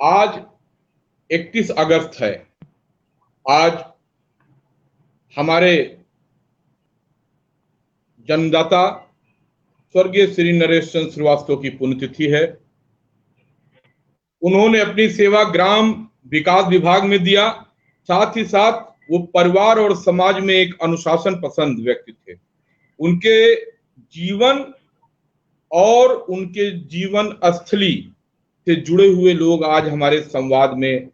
आज 31 अगस्त है। आज हमारे जन्मदाता स्वर्गीय श्री नरेश चंद्र श्रीवास्तव की पुण्यतिथि है। उन्होंने अपनी सेवा ग्राम विकास विभाग में दिया, साथ ही साथ वो परिवार और समाज में एक अनुशासन पसंद व्यक्ति थे। उनके जीवन और उनके जीवन स्थली से जुड़े हुए लोग आज हमारे संवाद में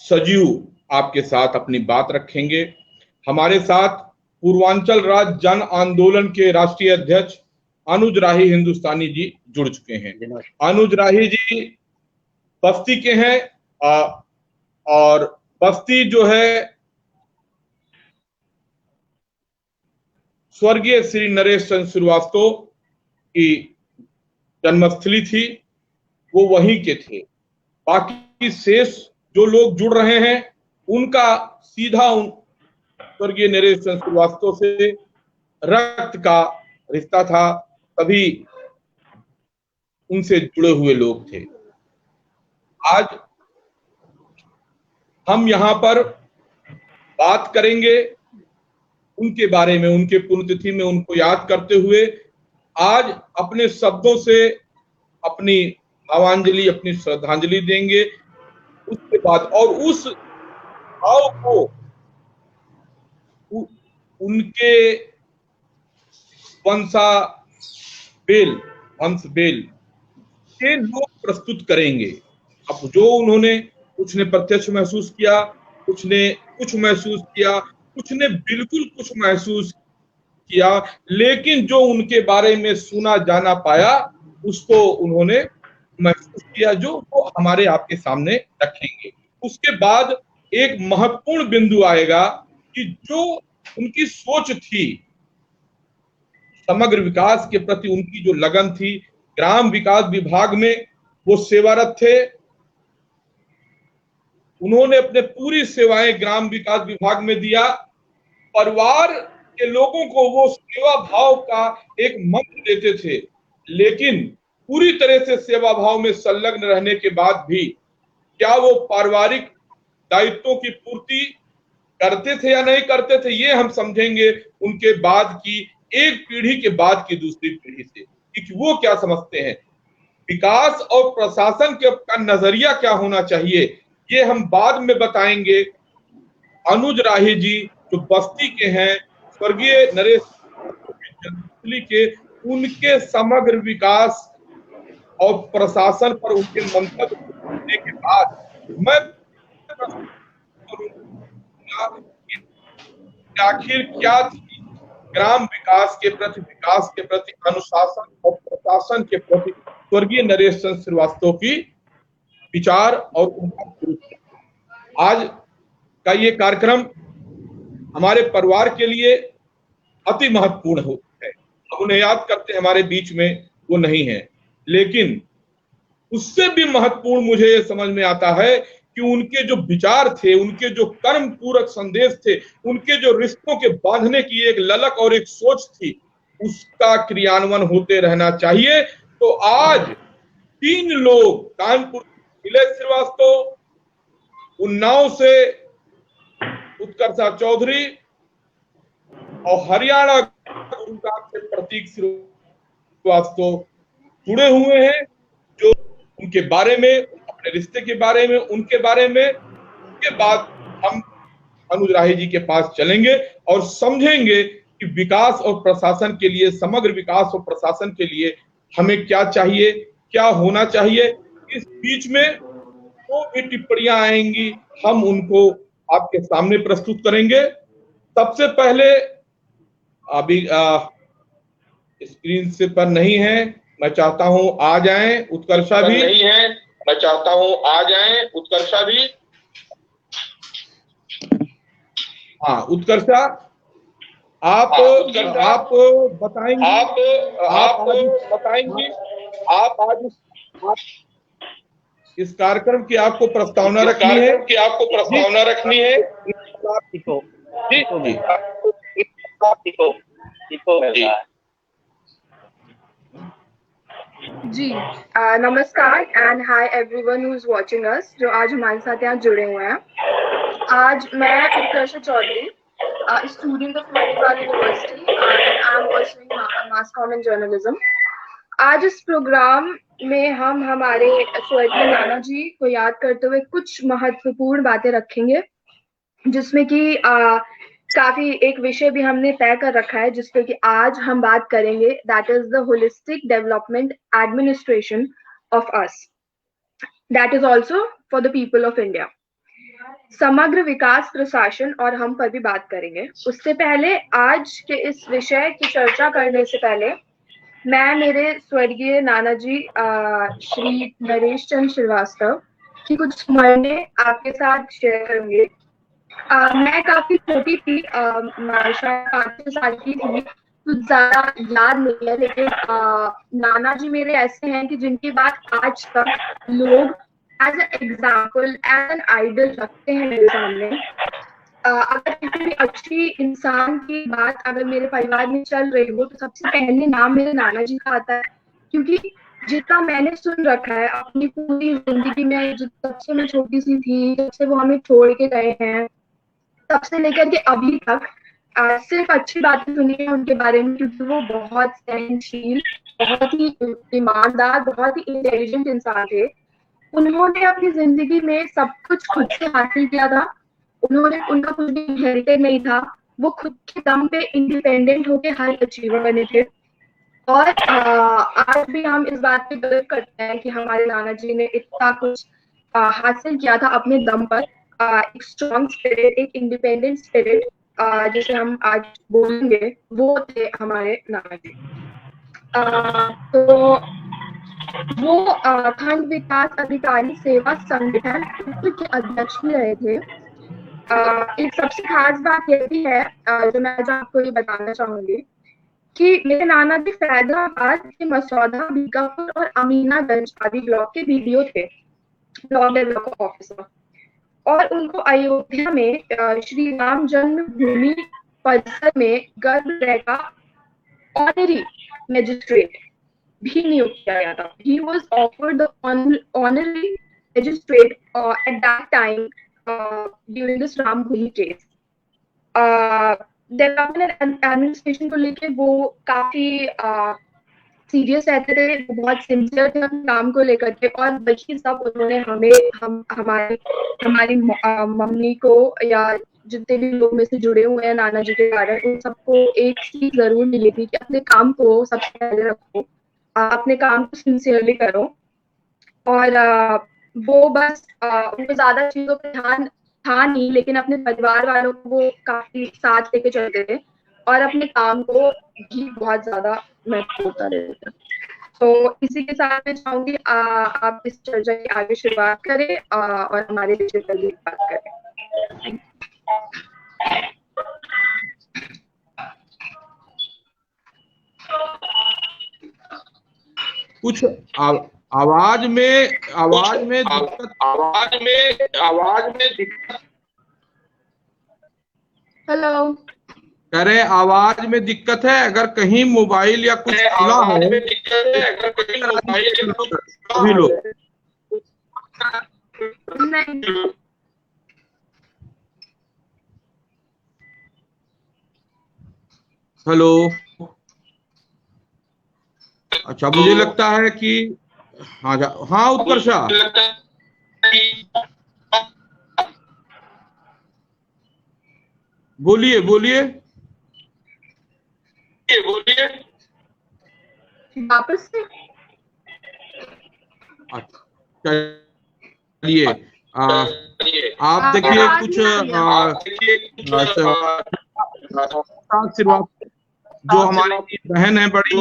सजीव आपके साथ अपनी बात रखेंगे। हमारे साथ पूर्वांचल राज्य जन आंदोलन के राष्ट्रीय अध्यक्ष अनुज राही हिंदुस्तानी जी जुड़ चुके हैं। अनुज राही जी बस्ती के हैं और बस्ती जो है स्वर्गीय श्री नरेश चंद्र श्रीवास्तव की जन्मस्थली थी, वो वहीं के थे। बाकी शेष जो लोग जुड़ रहे हैं उनका सीधा स्वर्गीय नरेश चंद्र श्रीवास्तव से रक्त का रिश्ता था, तभी उनसे जुड़े हुए लोग थे। आज हम यहाँ पर बात करेंगे उनके बारे में, उनके पुण्यतिथि में उनको याद करते हुए आज अपने शब्दों से अपनी भावांजलि, अपनी श्रद्धांजलि देंगे। उसके बाद और उस भाव को उनके वंश बेल के लोग प्रस्तुत करेंगे। अब जो उन्होंने, कुछ ने प्रत्यक्ष महसूस किया, कुछ ने कुछ महसूस किया, कुछ ने बिल्कुल कुछ महसूस किया, लेकिन जो उनके बारे में सुना जाना पाया उसको उन्होंने महसूस किया, जो वो हमारे आपके सामने रखेंगे। उसके बाद एक महत्वपूर्ण बिंदु आएगा कि जो उनकी सोच थी, समग्र विकास के प्रति उनकी जो लगन थी, ग्राम विकास विभाग में वो सेवारत थे। उन्होंने अपने पूरी सेवाएं ग्राम विकास विभाग में दिया। परिवार के लोगों को वो सेवा भाव का एक मंत्र देते थे, लेकिन पूरी तरह से सेवा भाव में संलग्न रहने के बाद भी क्या वो पारिवारिक दायित्वों की पूर्ति करते थे या नहीं करते थे, ये हम समझेंगे उनके बाद की एक पीढ़ी के बाद की दूसरी पीढ़ी से कि वो क्या समझते हैं। विकास और प्रशासन का नजरिया क्या होना चाहिए, ये हम बाद में बताएंगे। अनुज राही जी जो बस्ती के हैं, स्वर्गीय नरेश जन्मस्थली के, उनके समग्र विकास और प्रशासन पर उनके मंतव्य सुनने के बाद मैं आखिर क्या थी ग्राम विकास के प्रति अनुशासन और प्रशासन के प्रति स्वर्गीय नरेश चंद्र श्रीवास्तव की विचार और उनका। आज का ये कार्यक्रम हमारे परिवार के लिए अति महत्वपूर्ण है। हम उन्हें याद करते हैं, हमारे बीच में वो नहीं है, लेकिन उससे भी महत्वपूर्ण मुझे ये समझ में आता है कि उनके जो विचार थे, उनके जो कर्म पूरक संदेश थे, उनके जो रिश्तों के बांधने की एक ललक और एक सोच थी, उसका क्रियान्वयन होते रहना चाहिए। तो आज 3 लोग, कानपुर विजय श्रीवास्तव, उन्नाव से उत्कर्षा चौधरी और हरियाणा गुरुग्राम से प्रतीक श्रीवास्तव जुड़े हुए हैं, जो उनके बारे में, अपने रिश्ते के बारे में, उनके बारे में, उसके बाद हम अनुज राही जी के पास चलेंगे और समझेंगे कि विकास और प्रशासन के लिए, समग्र विकास और प्रशासन के लिए हमें क्या चाहिए, क्या होना चाहिए। इस बीच में जो भी टिप्पणियां आएंगी हम उनको आपके सामने प्रस्तुत करेंगे। सबसे पहले, अभी स्क्रीन से पर नहीं है, मैं चाहता हूं आ जाएं उत्कर्षा भी, नहीं है, मैं चाहता हूं आ जाएं उत्कर्षा भी। हाँ उत्कर्षा, आप बताएंगे, आप बताएंगे, आप आज इस कार्यक्रम की आपको प्रस्तावना रखनी है, कि आपको प्रस्तावना रखनी है। जी नमस्कार and hi everyone who is watching us, जो आज हमारे साथ यहाँ जुड़े हुए हैं। आज मैं Utkarsha Chaudhary, student of Manipal university and I am pursuing mass com and journalism. आज इस प्रोग्राम में हम हमारे स्वर्गीय नाना जी को याद करते हुए कुछ महत्वपूर्ण बातें रखेंगे, जिसमें कि काफी एक विषय भी हमने तय कर रखा है जिसपे कि आज हम बात करेंगे, that is the holistic development administration of us, that is also for the people of India. समग्र विकास प्रशासन और हम पर भी बात करेंगे। उससे पहले आज के इस विषय की चर्चा करने से पहले मैं मेरे स्वर्गीय नाना जी श्री नरेश चंद्र श्रीवास्तव की कुछ स्मरणें आपके साथ शेयर करूंगी। मैं काफी छोटी थी, शायद 5-6 साल की थी, कुछ ज्यादा याद नहीं है, लेकिन नाना जी मेरे ऐसे हैं कि जिनकी बात आज तक लोग as an example, as an idol रखते हैं मेरे सामने। अगर किसी भी अच्छी इंसान की बात अगर मेरे परिवार में चल रही हो तो सबसे पहले नाम मेरे नाना जी का आता है, क्योंकि जितना मैंने सुन रखा है अपनी पूरी जिंदगी में, जब से मैं छोटी सी थी, जब से वो हमें छोड़ के गए हैं, तब से लेकर के अभी तक सिर्फ अच्छी बातें सुनी है उनके बारे में, क्योंकि वो बहुत सहनशील, बहुत ही ईमानदार, बहुत ही इंटेलिजेंट इंसान थे। उन्होंने अपनी जिंदगी में सब कुछ खुद से हासिल किया था। उनका कुछ भी इनहेरिटेड नहीं था। वो खुद के दम पे इंडिपेंडेंट होके हर अचीवर बने थे। और आज भी हम इस बात पे गर्व करते हैं कि हमारे नाना जी ने इतना कुछ हासिल किया था अपने दम पर। एक स्ट्रॉन्ग स्पिरिट, एक इंडिपेंडेंट स्पिरिट, जिसे हम आज बोलेंगे, वो थे हमारे नाना जी। तो वो खंड विकास अधिकारी सेवा संगठन के अध्यक्ष भी रहे थे। एक सबसे खास बात ये भी है जो मैं आज आपको ये बताना चाहूंगी कि मेरे नाना जी फैजाबाद के मसौदा, बीकापुर और अमीनागंज आदि ब्लॉक के बीडीओ थे, ब्लॉक डेवलपमेंट ऑफिसर। और उनको अयोध्या में श्री राम जन्मभूमि परिसर में गर्भगृह का ऑनरी मैजिस्ट्रेट भी नियुक्त किया गया था। He was offered the honorary magistrate at that time during this Ram Bhumi case. Development and administration को लेके वो काफी सीरियस रहते थे, वो बहुत सिंसियर थे अपने काम को लेकर के। और वही सब उन्होंने हमारी मम्मी को या जितने भी लोग में से जुड़े हुए हैं नाना जी के कारण, उन सबको एक चीज जरूर मिली थी कि अपने काम को सबसे पहले रखो, अपने काम को सिंसियरली करो। और वो बस उनको ज्यादा चीजों पर ध्यान था नहीं, लेकिन अपने परिवार वालों को वो काफी साथ लेके चलते थे और अपने काम को भी बहुत ज्यादा महत्व होता रहता। तो इसी के साथ मैं चाहूंगी आप इस चर्चा की आगे शुरुआत करें और हमारे विषय पर भी बात करें। कुछ आवाज में दिक्कत। हेलो, करे आवाज में दिक्कत है, अगर कहीं मोबाइल या कुछ खुला हो सभी लोग नहीं। हेलो, अच्छा मुझे लगता है कि हाँ उत्कर्षा, बोलिए बोलिए वापस से। चलिए आप देखिए कुछ जो हमारी बहन है बड़ी,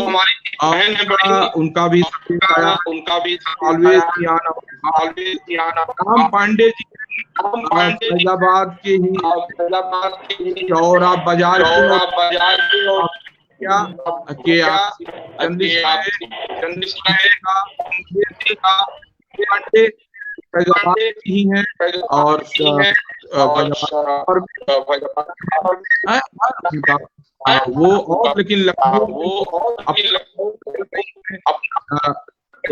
उनका भी ऑलवेज राम पांडे जी फैजाबाद के ही चौरा बाजार फैजाबाद ही है और वो और लेकिन लखनऊ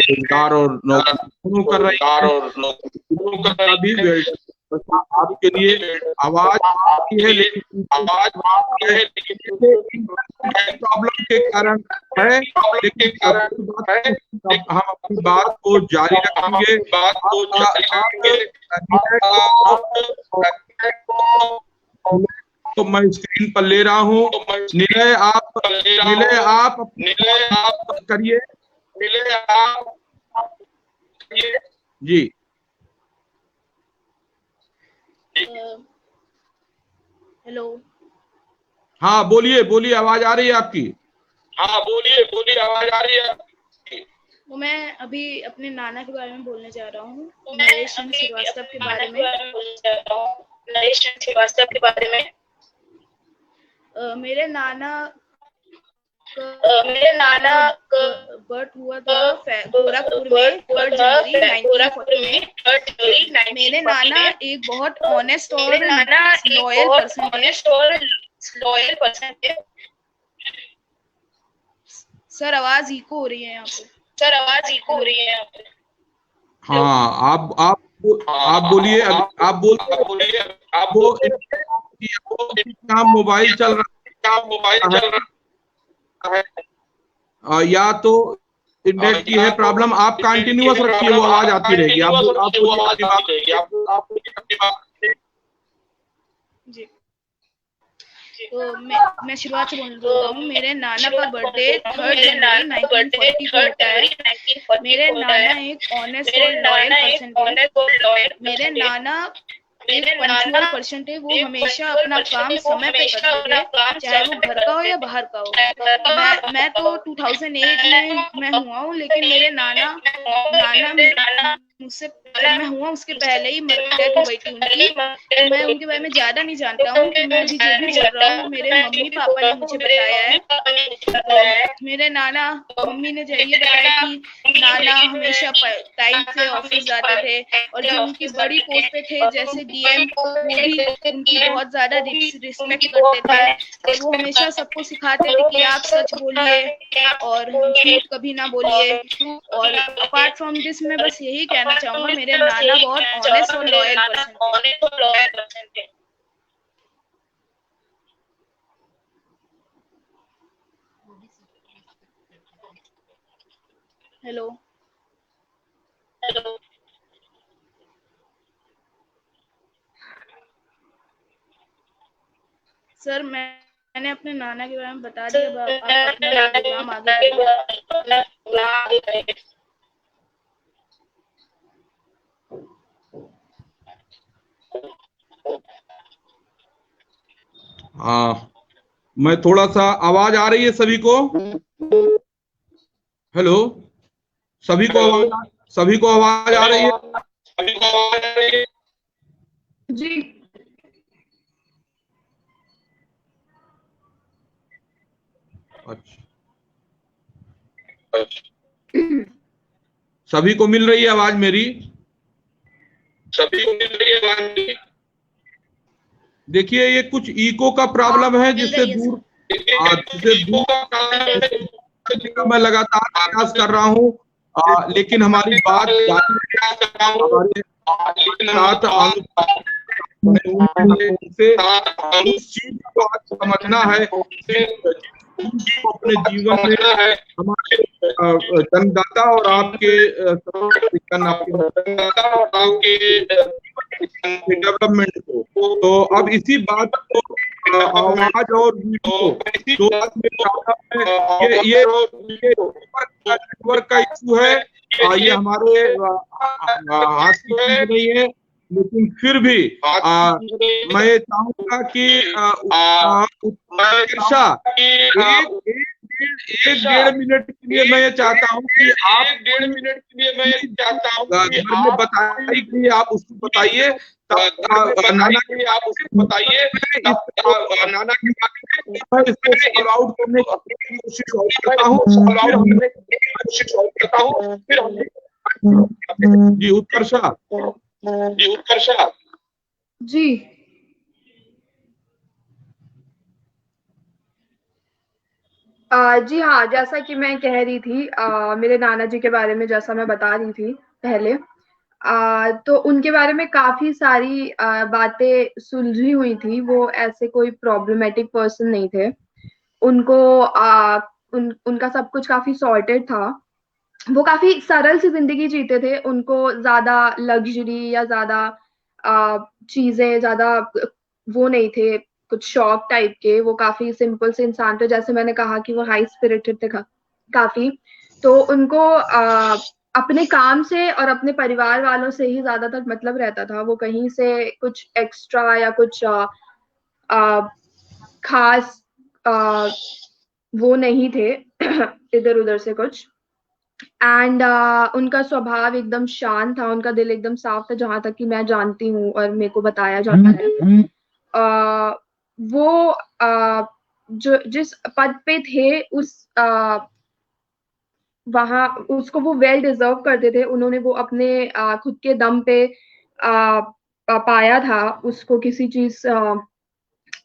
रोजगार और नौकरी दोनों कर रही है। अभी वेल्डर आपके लिए आवाज आती है, लेकिन प्रॉब्लम के कारण है, लेकिन हम अपनी बात को जारी रखेंगे। तो मैं स्क्रीन पर ले रहा हूँ। निलय आप करिए जी। हेलो। हाँ बोलिए, आवाज आ रही है आपकी। तो मैं अभी अपने नाना के बारे में बोलने जा रहा हूँ, नरेश चंद्र श्रीवास्तव के बारे में। मेरे नाना का बर्थ हुआ था गोरखपुर में 3 जनवरी 1940 में। मेरे नाना एक बहुत ऑनेस्ट और लॉयल पर्सन थे। सर आवाज इको हो रही है यहाँ पे। हाँ आप बोलिए, आप मोबाइल चल रहा है या तो इंटरनेट की है प्रॉब्लम। आप कंटिन्यूअस रखिए, वो आवाज आती रहेगी। जी। तो मैं शुरुआत से बोल रहा हूँ। मेरे नाना का बर्थडे 3 जनवरी 1940 को होता है। मेरे नाना एक ऑनेस्ट और लॉयल पर्सन थे। मेरे नाना एक पंक्चुअल पर्सन थे। वो हमेशा अपना काम समय पे करते थे, चाहे वो घर का हो या बाहर का हो। मैं तो 2008 में मैं हुआ हूँ, लेकिन मेरे नाना मुझसे मैं हुआ उसके पहले ही डेथ हो गई थी उनकी। मैं उनके बारे में ज्यादा नहीं जानता हूँ। तो मैं अभी जो भी बोल रहा हूँ मेरे मम्मी पापा ने मुझे बताया है। मेरे नाना मम्मी ने ये बताया कि नाना हमेशा टाइम से ऑफिस जाते थे, और जो उनकी बड़ी पोस्ट पे थे जैसे डीएम, वो भी उनकी बहुत ज्यादा रिस्पेक्ट करते थे। और वो हमेशा सबको सिखाते थे कि आप सच बोलिए और झूठ कभी ना बोलिए। और अपार्ट फ्रॉम दिस मैं बस यही कहना चाहूंगा, मेरे नाना बहुत ऑनेस्ट और लॉयल पर्सन थे। हेलो। सर मैंने अपने नाना के बारे में बता दिया। अब आप अपना प्रोग्राम आगे करिए। मैं थोड़ा सा आवाज आ रही है सभी को? हेलो, सभी को आवाज आ रही है? जी। अच्छा, सभी को मिल रही है आवाज मेरी? देखिए, ये कुछ इको का प्रॉब्लम है, जिससे दूर मैं लगातार प्रयास कर रहा हूँ, लेकिन हमारी बात उनसे उस चीज को समझना है, अपने जीवन में हमारे जनदाता और आपके डेवलपमेंट को। तो अब इसी बात को आवाज और वीडियो दो ये नेटवर्क का इशू है। ये हमारे हाथ की चीज नहीं है, लेकिन फिर भी मैं चाहूंगा कि उत्कर्षा एक डेढ़ मिनट के लिए मैं ये चाहता हूँ कि आप घर में बताइए कि आप उसको बताइए, नाना के आप उसको बताइए, नाना के इसको सॉल्व आउट करने की कोशिश करता हूँ। फिर जी उत्कर्षा जी। जी हाँ, जैसा कि मैं कह रही थी, मेरे नाना जी के बारे में जैसा मैं बता रही थी पहले, तो उनके बारे में काफी सारी बातें सुलझी हुई थी। वो ऐसे कोई प्रॉब्लमेटिक पर्सन नहीं थे। उनको उनका सब कुछ काफी सॉर्टेड था। वो काफी सरल सी जिंदगी जीते थे। उनको ज्यादा लग्जरी या ज्यादा चीजें ज्यादा वो नहीं थे, कुछ शौक टाइप के। वो काफी सिंपल से इंसान थे। जैसे मैंने कहा कि वो हाई स्पिरिटेड थे काफी। तो उनको अपने काम से और अपने परिवार वालों से ही ज्यादातर मतलब रहता था। वो कहीं से कुछ एक्स्ट्रा या कुछ आ, खास आ, वो नहीं थे इधर उधर से कुछ। एंड उनका स्वभाव एकदम शांत था। उनका दिल एकदम साफ था, जहां तक कि मैं जानती हूँ और मेरे को बताया जाता है। वो जो जिस पद पे थे उस वहां उसको वो वेल डिजर्व करते थे। उन्होंने वो अपने खुद के दम पे पाया था उसको। किसी चीज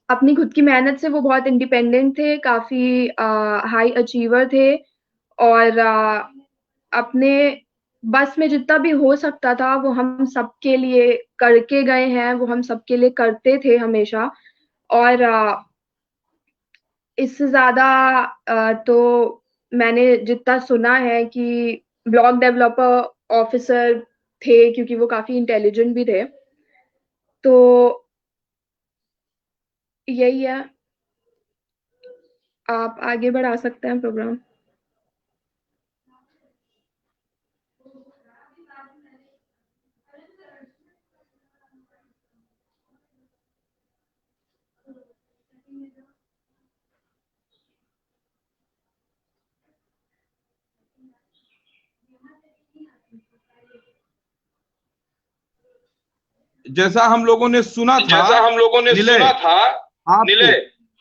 अपनी खुद की मेहनत से वो बहुत इंडिपेंडेंट थे, काफी हाई अचीवर थे। और अपने बस में जितना भी हो सकता था वो हम सबके लिए करके गए हैं। वो हम सबके लिए करते थे हमेशा। और इससे ज्यादा तो मैंने जितना सुना है कि ब्लॉक डेवलपर ऑफिसर थे, क्योंकि वो काफी इंटेलिजेंट भी थे। तो यही है। आप आगे बढ़ा सकते हैं प्रोग्राम। जैसा हम लोगों ने सुना था जैसा हम लोगों ने नीले सुना था आपको, नीले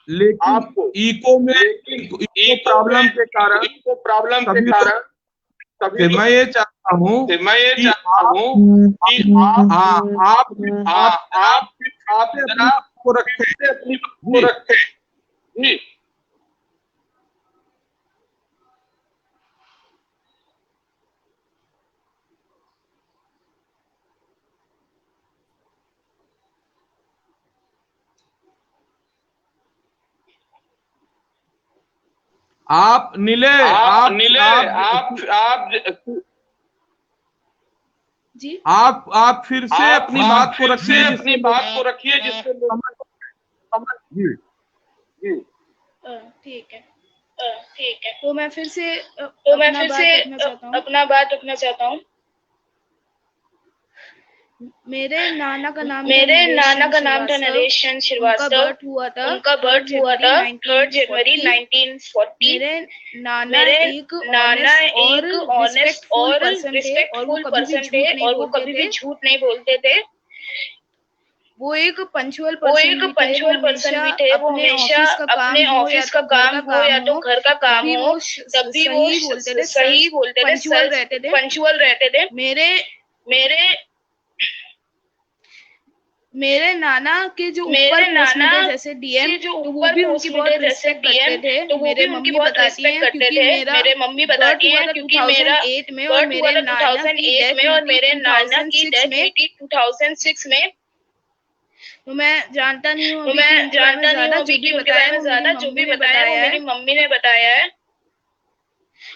लेकिन आपको, इको में लेकिन इको इको प्रॉब्लम में के कारण इको प्रॉब्लम के सभी लोग कारण सभी से मैं ये चाहता हूँ मैं ये कि चाहता आप हूँ कि आप भी आप से अपनी जरा बात को रखें से अपनी बात को जी। रखें जी। आप नीले आप नीले आप जी आप फिर से अपनी बात को फिर रखिए से जिससे अपनी लोग बात को रखिए जिससे लोग समझ समझ जी। जी। ठीक है। ठीक है। तो मैं फिर से तो मैं अपना फिर बात से रखना चाहता हूँ। अपना बात रखना चाहता हूँ। मेरे नाना का नाम था मेरे नरेश नाना चंद्र का नाम था श्रीवास्तव। नरेश चंद्र उनका श्रीवास्तव। बर्थ हुआ था उनका 3 बर्थ हुआ जनवरी था 3 जनवरी 1940। 1940। मेरे नाना मेरे एक नाना ऑनेस्ट और एक ऑनेस्ट रिस्पेक्टफुल और पर्सन थे, और वो रिस्पेक्टफुल कभी भी पर्सन थे झूठ नहीं और वो बोलते कभी भी थे। झूठ नहीं बोलते थे। वो एक पंचुअल वो पर्सन एक भी थे। वो पंचुअल पर्सन हमेशा भी थे। वो अपने हमेशा ऑफिस का काम अपने हो या ऑफिस का तो घर काम का हो काम या तो हो, घर का तब काम भी हो, वो तब भी वो सही बोलते थे, सही बोलते थे, पंचुअल रहते थे। पंचुअल रहते थे। मेरे मेरे मेरे नाना के जो ऊपर मेरे पोस्ट में नाना थे जैसे डीएम, के जो तो वो ऊपर भी उनकी पोस्ट में थे बहुत जैसे रिस्पेक्ट डीएम, करते थे। तो वो मेरे भी उनकी मम्मी बहुत बताती रिस्पेक्ट हैं, करते क्योंकि थे। मेरा मेरे मम्मी बर्थ बताती हुआ हैं था क्योंकि मेरा 2008 में और बर्थ हुआ मेरे था नाना की 2008 डेथ में हुई और थी मेरे नाना की 2006 डेथ में। हुई थी 2006 में। तो मैं जानता नहीं हूँ तो अभी कि मैं उनके बारे में जानता नहीं हूँ ज्यादा। जो अभी भी कि उनके बताया बारे है में वो मेरी ज्यादा। जो मम्मी भी ने बताया वो बताया मेरी है। मम्मी ने बताया है।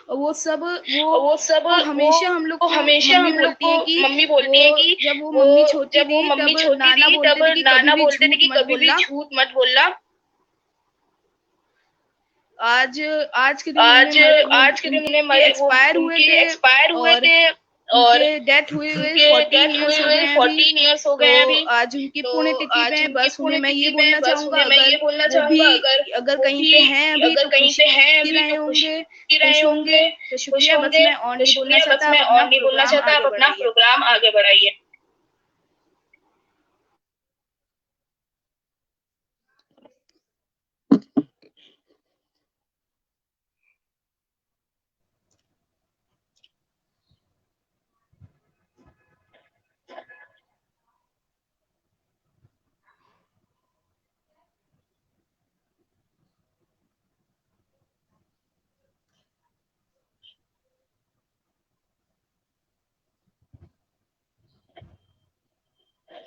और वो सब और वो सब वो हमेशा हम लोग वो को हमेशा मम्मी हम लोग बोलती को है कि मम्मी वो बोलती है कि जब वो वो मम्मी छोटी जब वो थी मम्मी तब छोटी नाना थी बोलते तब थे कि कभी नाना भी बोलते थे झूठ कि मत कभी भी बोलना। झूठ मत बोलना। आज आज के दिन उन्हें आज मरे वो आज के दिन उन्हें उनके मरे वो एक्सपायर हुए उनके थे। एक्सपायर हुए और थे और उनके डेथ हुए हुए उनके 14 डेथ हुए इयर्स हो हुए गए हैं अभी। 14 ईयर्स हो तो गए हैं अभी। आज उनकी तो पुण्यतिथि आज में उनकी बस उन्हें मैं ये पुण्यतिथि में बोलना बस चाहूंगा, उन्हें मैं ये अगर बोलना वो भी चाहूंगा, अगर वो कहीं भी पे हैं अभी अगर तो कहीं खुश पे हैं ही अभी रहे तो होंगे, ही रहे खुश होंगे। होंगे, तो खुश शुक्रिया, बस होंगे। मैं और तो नहीं बोलना शुक्रिया, बस चाहता। आप मैं अपना और नहीं बोलना प्रोग्राम चाहता। आप आगे अपना बढ़ाइए। प्रोग्राम आगे बढ़ाइए।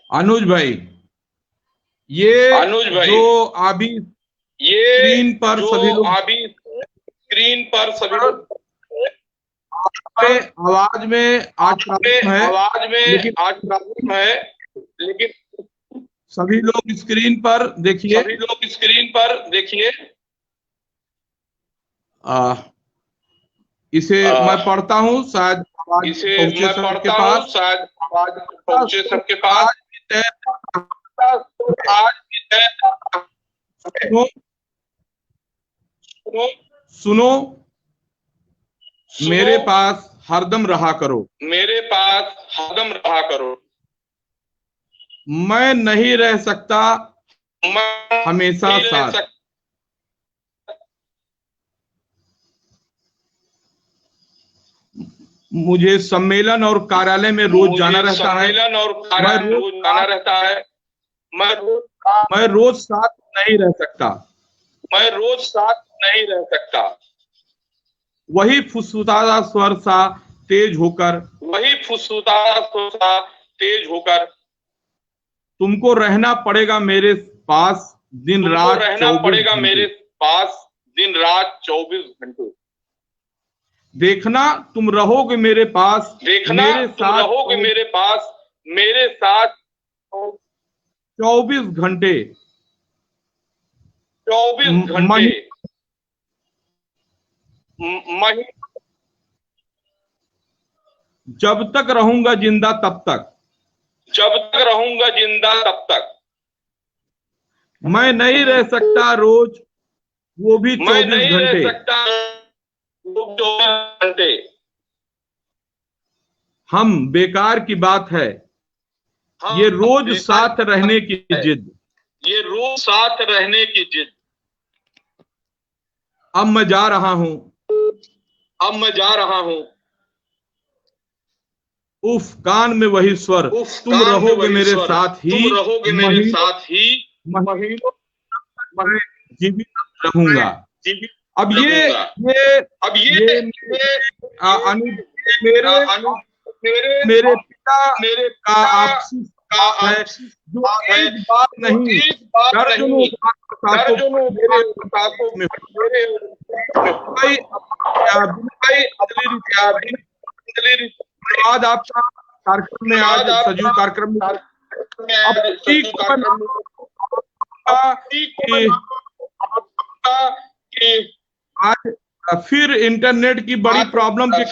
अनुज भाई, ये जो अभी स्क्रीन पर सभी लोग आवाज में आज प्रॉब्लम है, लेकिन सभी लोग स्क्रीन पर देखिए। इसे मैं पढ़ता हूँ, शायद आवाज पहुंचे सबके पास। सुनो, मेरे पास हरदम रहा करो, मैं नहीं रह सकता हमेशा साथ। मुझे सम्मेलन और कार्यालय में रोज जाना रहता है। मैं रोज साथ नहीं रह सकता। वही फुसफुसाता स्वर सा तेज होकर तुमको रहना पड़ेगा मेरे पास दिन रात 24 घंटे। देखना तुम रहोगे मेरे पास, मेरे साथ 24 घंटे। जब तक रहूंगा जिंदा तब तक मैं नहीं रह सकता रोज, वो भी 24 घंटे। हम बेकार की बात है, ये रोज साथ रहने की जिद। अब मैं जा रहा हूं। उफ, कान में वही स्वर, तुम रहोगे मेरे साथ ही, महीनों मैं जीवित रहूंगा। अब ये मेरे पिता का आपसी है, जो एक बात नहीं दर्जनों आज आपका कार्यक्रम में, आज सजीव कार्यक्रम में आज फिर इंटरनेट की बड़ी प्रॉब्लम के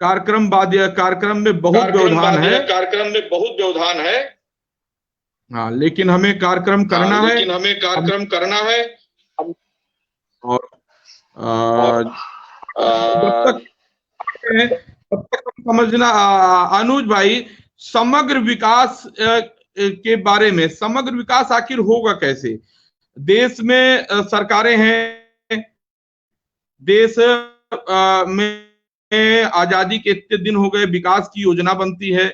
कार्यक्रम में बहुत व्यवधान है। हाँ, लेकिन हमें कार्यक्रम करना है। और तब तक समझना अनुज भाई, समग्र विकास के बारे में, समग्र विकास आखिर होगा कैसे? देश में सरकारें हैं, देश में आजादी के इतने दिन हो गए, विकास की योजना बनती है।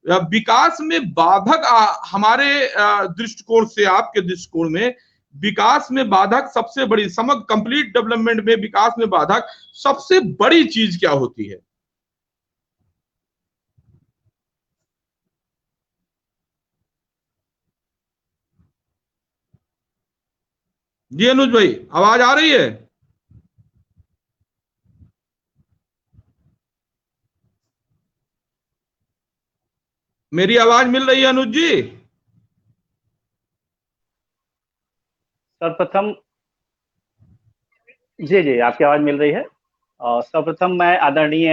विकास में बाधक हमारे दृष्टिकोण से, आपके दृष्टिकोण में विकास में बाधक सबसे बड़ी, समग्र कंप्लीट डेवलपमेंट में विकास में बाधक सबसे बड़ी चीज क्या होती है? जी अनुज भाई, आवाज आ रही है? मेरी आवाज मिल रही है अनुज जी? सर्वप्रथम जी आपकी आवाज मिल रही है। और सर्वप्रथम मैं आदरणीय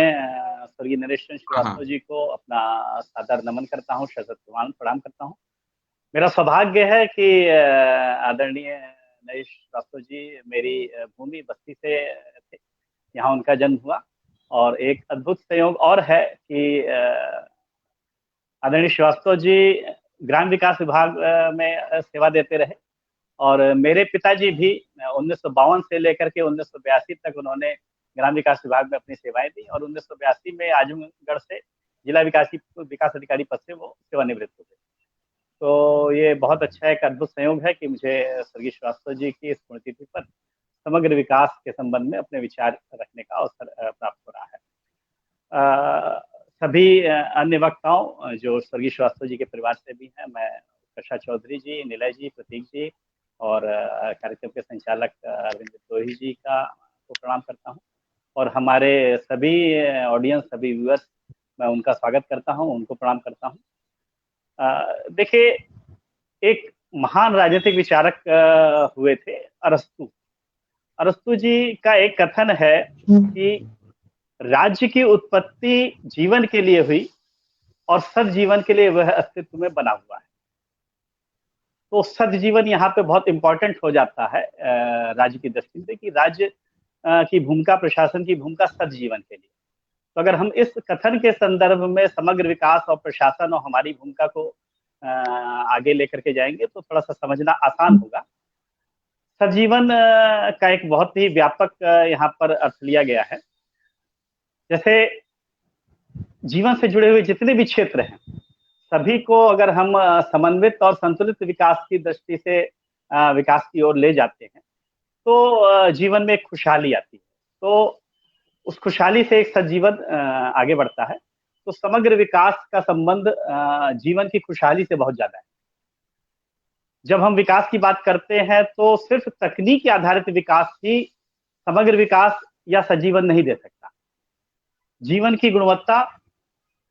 स्वर्गीय नरेश चंद्र श्रीवास्तव जी को अपना सादर नमन करता हूँ, शतत प्रणाम करता हूँ। मेरा सौभाग्य है कि आदरणीय नरेश श्रीवास्तव जी मेरी भूमि बस्ती से थे, यहाँ उनका जन्म हुआ। और एक अद्भुत संयोग और है कि आदरणीय श्रीवास्तव जी ग्राम विकास विभाग में सेवा देते रहे। और मेरे पिताजी भी 1952 से लेकर के 1982 तक उन्होंने ग्राम विकास विभाग में अपनी सेवाएं दी। और 1982 में आजमगढ़ से जिला विकास अधिकारी पद से वो सेवानिवृत्त हो गए। तो ये बहुत अच्छा एक अद्भुत संयोग है कि मुझे स्वर्गीय श्रीवास्तव जी की इस पुण्यतिथि पर समग्र विकास के संबंध में अपने विचार रखने का अवसर प्राप्त हो रहा है। सभी अन्य वक्ताओं जो स्वर्गीय श्रीवास्तव जी के परिवार से भी हैं, मैं कशा चौधरी जी, निलय जी, प्रतीक जी और कार्यक्रम के संचालक अरविंद दोही जी का को प्रणाम करता हूँ। और हमारे सभी ऑडियंस, सभी व्यूअर्स, मैं उनका स्वागत करता हूँ, उनको प्रणाम करता हूँ। देखिए, एक महान राजनीतिक विचारक हुए थे अरस्तु। अरस्तु जी का एक कथन है कि राज्य की उत्पत्ति जीवन के लिए हुई और सदजीवन के लिए वह अस्तित्व में बना हुआ है। तो सदजीवन यहाँ पे बहुत इंपॉर्टेंट हो जाता है राज्य की दृष्टि से, कि राज्य की भूमिका, प्रशासन की भूमिका सदजीवन के लिए। तो अगर हम इस कथन के संदर्भ में समग्र विकास और प्रशासन और हमारी भूमिका को आगे लेकर के जाएंगे तो थोड़ा सा समझना आसान होगा। सजीवन का एक बहुत ही व्यापक यहाँ पर अर्थ लिया गया है। जैसे जीवन से जुड़े हुए जितने भी क्षेत्र हैं, सभी को अगर हम समन्वित और संतुलित विकास की दृष्टि से विकास की ओर ले जाते हैं तो जीवन में एक खुशहाली आती है। तो उस खुशहाली से एक सजीवन आगे बढ़ता है। तो समग्र विकास का संबंध जीवन की खुशहाली से बहुत ज्यादा है। जब हम विकास की बात करते हैं तो सिर्फ तकनीक आधारित विकास ही समग्र विकास या सजीवन नहीं दे सकता। जीवन की गुणवत्ता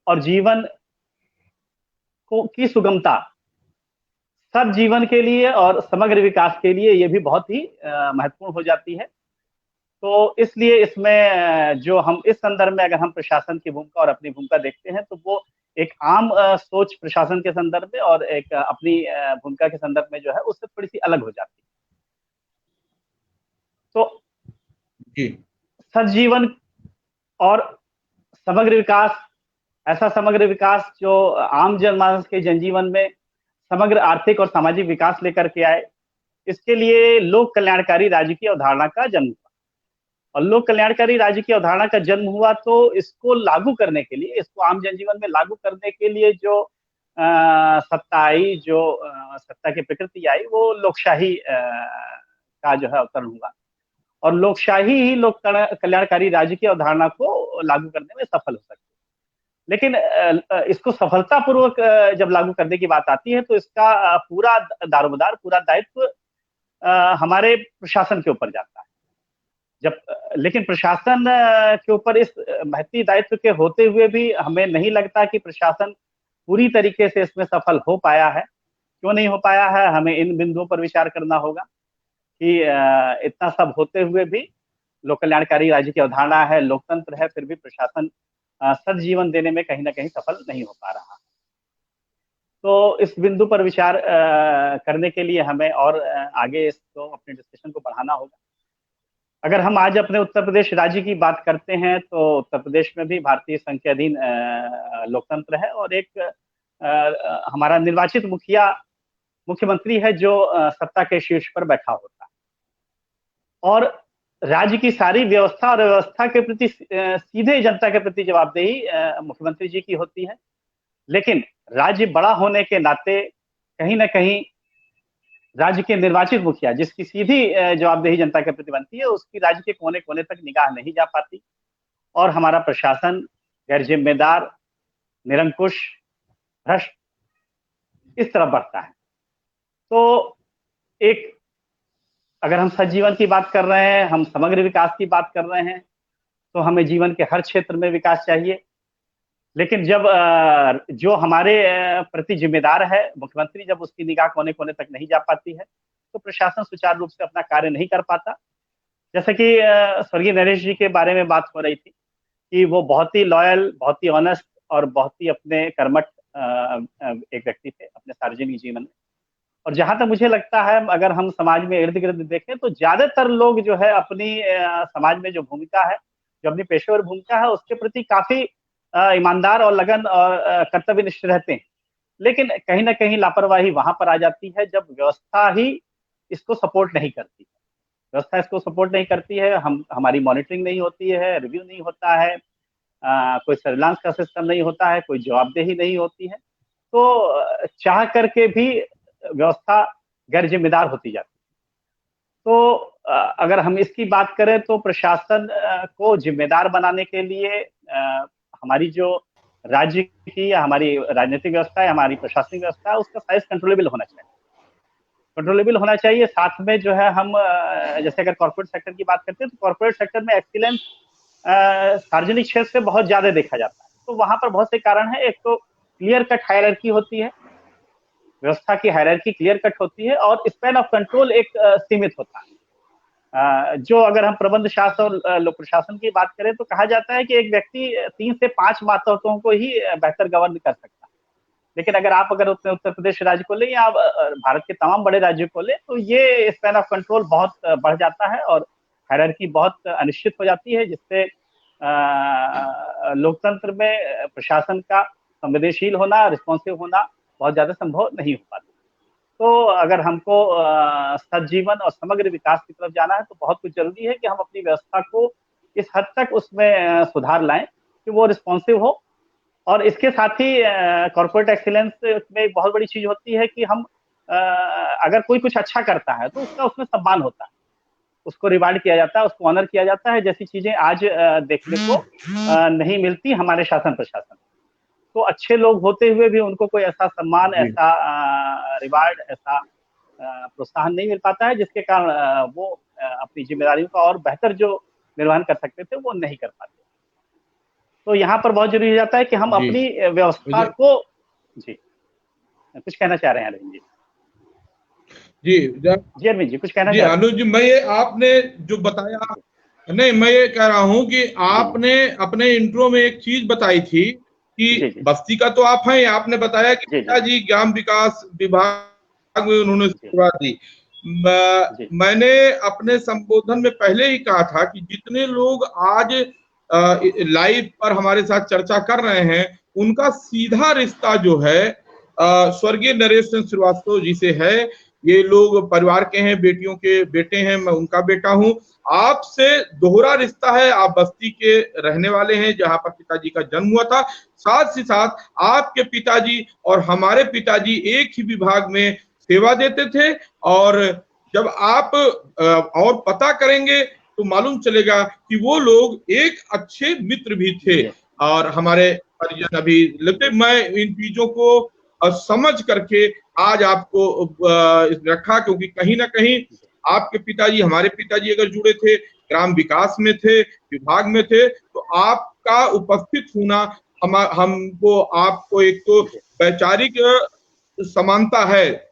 और जीवन की सुगमता सब जीवन के लिए और समग्र विकास के लिए ये भी बहुत ही महत्वपूर्ण हो जाती है। तो इसलिए इसमें जो हम इस संदर्भ में अगर हम प्रशासन की भूमिका और अपनी भूमिका देखते हैं तो वो एक आम सोच प्रशासन के संदर्भ में और एक अपनी भूमिका के संदर्भ में जो है उससे थोड़ी सी अलग हो जाती है। तो सदजीवन और समग्र विकास, ऐसा समग्र विकास जो आम जनमानस के जनजीवन में समग्र आर्थिक और सामाजिक विकास लेकर के आए, इसके लिए लोक कल्याणकारी राज्य की अवधारणा का जन्म हुआ। और लोक कल्याणकारी राज्य की अवधारणा का जन्म हुआ तो इसको लागू करने के लिए, इसको आम जनजीवन में लागू करने के लिए जो सत्ता आई, जो सत्ता की प्रकृति आई, वो लोकशाही का जो है अवतरण हुआ। और लोकशाही ही लोक कल्याणकारी राज्य की अवधारणा को लागू करने में सफल हो सकती है। लेकिन इसको सफलतापूर्वक जब लागू करने की बात आती है तो इसका पूरा दारोमदार, पूरा दायित्व हमारे प्रशासन के ऊपर जाता है। लेकिन प्रशासन के ऊपर इस महती दायित्व के होते हुए भी हमें नहीं लगता कि प्रशासन पूरी तरीके से इसमें सफल हो पाया है। क्यों नहीं हो पाया है, हमें इन बिंदुओं पर विचार करना होगा कि इतना सब होते हुए भी लोक कल्याणकारी राज्य की अवधारणा है, लोकतंत्र है, फिर भी प्रशासन सदजीवन देने में कहीं ना कहीं सफल नहीं हो पा रहा। तो इस बिंदु पर विचार करने के लिए हमें और आगे इसको अपने डिस्कशन को बढ़ाना होगा। अगर हम आज अपने उत्तर प्रदेश राज्य की बात करते हैं तो उत्तर प्रदेश में भी भारतीय संघ के अधीन लोकतंत्र है और एक हमारा निर्वाचित मुख्यमंत्री है जो सत्ता के शीर्ष पर बैठा होता है। और राज्य की सारी व्यवस्था और व्यवस्था के प्रति सीधे जनता के प्रति जवाबदेही मुख्यमंत्री जी की होती है। लेकिन राज्य बड़ा होने के नाते कहीं ना कहीं राज्य के निर्वाचित मुखिया, जिसकी सीधी जवाबदेही जनता के प्रति बनती है, उसकी राज्य के कोने कोने तक निगाह नहीं जा पाती और हमारा प्रशासन गैर जिम्मेदार, निरंकुश, भ्रष्ट इस तरफ बढ़ता है। तो एक अगर हम सजीवन की बात कर रहे हैं, हम समग्र विकास की बात कर रहे हैं, तो हमें जीवन के हर क्षेत्र में विकास चाहिए। लेकिन जब जो हमारे प्रति जिम्मेदार है मुख्यमंत्री, जब उसकी निगाह कोने कोने तक नहीं जा पाती है तो प्रशासन सुचारू रूप से अपना कार्य नहीं कर पाता। जैसे कि स्वर्गीय नरेश जी के बारे में बात हो रही थी कि वो बहुत ही लॉयल, बहुत ही ऑनेस्ट और बहुत ही अपने कर्मठ एक व्यक्ति थे अपने सार्वजनिक जीवन में। और जहां तक मुझे लगता है, अगर हम समाज में इर्द गिर्द देखें तो ज्यादातर लोग जो है अपनी समाज में जो भूमिका है, जो अपनी पेशेवर भूमिका है, उसके प्रति काफी ईमानदार और लगन और कर्तव्यनिष्ठ रहते हैं। लेकिन कहीं ना कहीं लापरवाही वहां पर आ जाती है जब व्यवस्था ही इसको सपोर्ट नहीं करती। व्यवस्था इसको सपोर्ट नहीं करती है, हमारी मॉनिटरिंग नहीं होती है, रिव्यू नहीं होता है, कोई सर्विलांस का सिस्टम नहीं होता है, कोई जवाबदेही नहीं होती है, तो चाह करके भी व्यवस्था गैर जिम्मेदार होती जाती है। तो अगर हम इसकी बात करें तो प्रशासन को जिम्मेदार बनाने के लिए हमारी जो राज्य की या हमारी राजनीतिक व्यवस्था या हमारी प्रशासनिक व्यवस्था है उसका साइज कंट्रोलेबल होना चाहिए। कंट्रोलेबल होना चाहिए। साथ में जो है हम जैसे अगर कॉर्पोरेट सेक्टर की बात करते हैं तो कॉर्पोरेट सेक्टर में एक्सीलेंस सार्वजनिक क्षेत्र से बहुत ज्यादा देखा जाता है। तो वहां पर बहुत से कारण है। एक तो क्लियर कट हायरार्की होती है, व्यवस्था की हायरार्की क्लियर कट होती है और स्पैन ऑफ कंट्रोल एक सीमित होता है। जो अगर हम प्रबंध शास्त्र और लोक प्रशासन की बात करें तो कहा जाता है कि एक व्यक्ति 3 से 5 मातहतों को ही बेहतर गवर्न कर सकता है। लेकिन अगर उत्तर प्रदेश राज्य को ले या भारत के तमाम बड़े राज्यों को ले तो ये स्पैन ऑफ कंट्रोल बहुत बढ़ जाता है और हायरार्की बहुत अनिश्चित हो जाती है, जिससे लोकतंत्र में प्रशासन का संवेदनशील होना, रिस्पॉन्सिव होना बहुत ज्यादा संभव नहीं हो पाता। तो अगर हमको सजीवन और समग्र विकास की तरफ जाना है तो बहुत कुछ जरूरी है कि हम अपनी व्यवस्था को इस हद तक उसमें सुधार लाएं कि वो रिस्पॉन्सिव हो। और इसके साथ ही कॉर्पोरेट एक्सीलेंस में एक बहुत बड़ी चीज होती है कि हम अगर कोई कुछ अच्छा करता है तो उसका उसमें सम्मान होता है, उसको रिवार्ड किया जाता है, उसको ऑनर किया जाता है, जैसी चीजें आज देखने को नहीं मिलती हमारे शासन प्रशासन। तो अच्छे लोग होते हुए भी उनको कोई ऐसा सम्मान, ऐसा रिवार्ड, ऐसा प्रोत्साहन नहीं मिल पाता है, जिसके कारण वो अपनी जिम्मेदारियों का और बेहतर जो निर्वहन कर सकते थे वो नहीं कर पाते। तो यहाँ पर बहुत जरूरी हो जाता है कि हम अपनी व्यवस्था को जी कुछ कहना चाह रहे हैं अरविंद जी? जी अरविंद जी कुछ कहना चाह रहे हैं? अनुज जी, मैं ये आपने जो बताया, नहीं मैं ये कह रहा हूँ कि आपने अपने इंट्रो में एक चीज बताई थी कि बस्ती का तो आप हैं, आपने बताया कि पिताजी ग्राम विकास विभाग में उन्होंने सेवा दी। मैंने अपने संबोधन में पहले ही कहा था कि जितने लोग आज लाइव पर हमारे साथ चर्चा कर रहे हैं उनका सीधा रिश्ता जो है स्वर्गीय नरेश चंद्र श्रीवास्तव जी से है। ये लोग परिवार के हैं, बेटियों के बेटे हैं, मैं उनका बेटा हूं। आपसे दोहरा रिश्ता है, आप बस्ती के रहने वाले हैं जहां पर पिताजी का जन्म हुआ था। साथ ही साथ आपके पिताजी और हमारे पिताजी एक ही विभाग में सेवा देते थे। और जब आप और पता करेंगे तो मालूम चलेगा कि वो लोग एक अच्छे मित्र भी थे और हमारे परिजन अभी लगते। मैं इन चीजों को समझ करके आज आपको रखा, क्योंकि कहीं ना कहीं आपके पिताजी, हमारे पिताजी अगर जुड़े थे, ग्राम विकास में थे, विभाग में थे, तो आपका उपस्थित होना हमको आपको एक तो वैचारिक समानता है,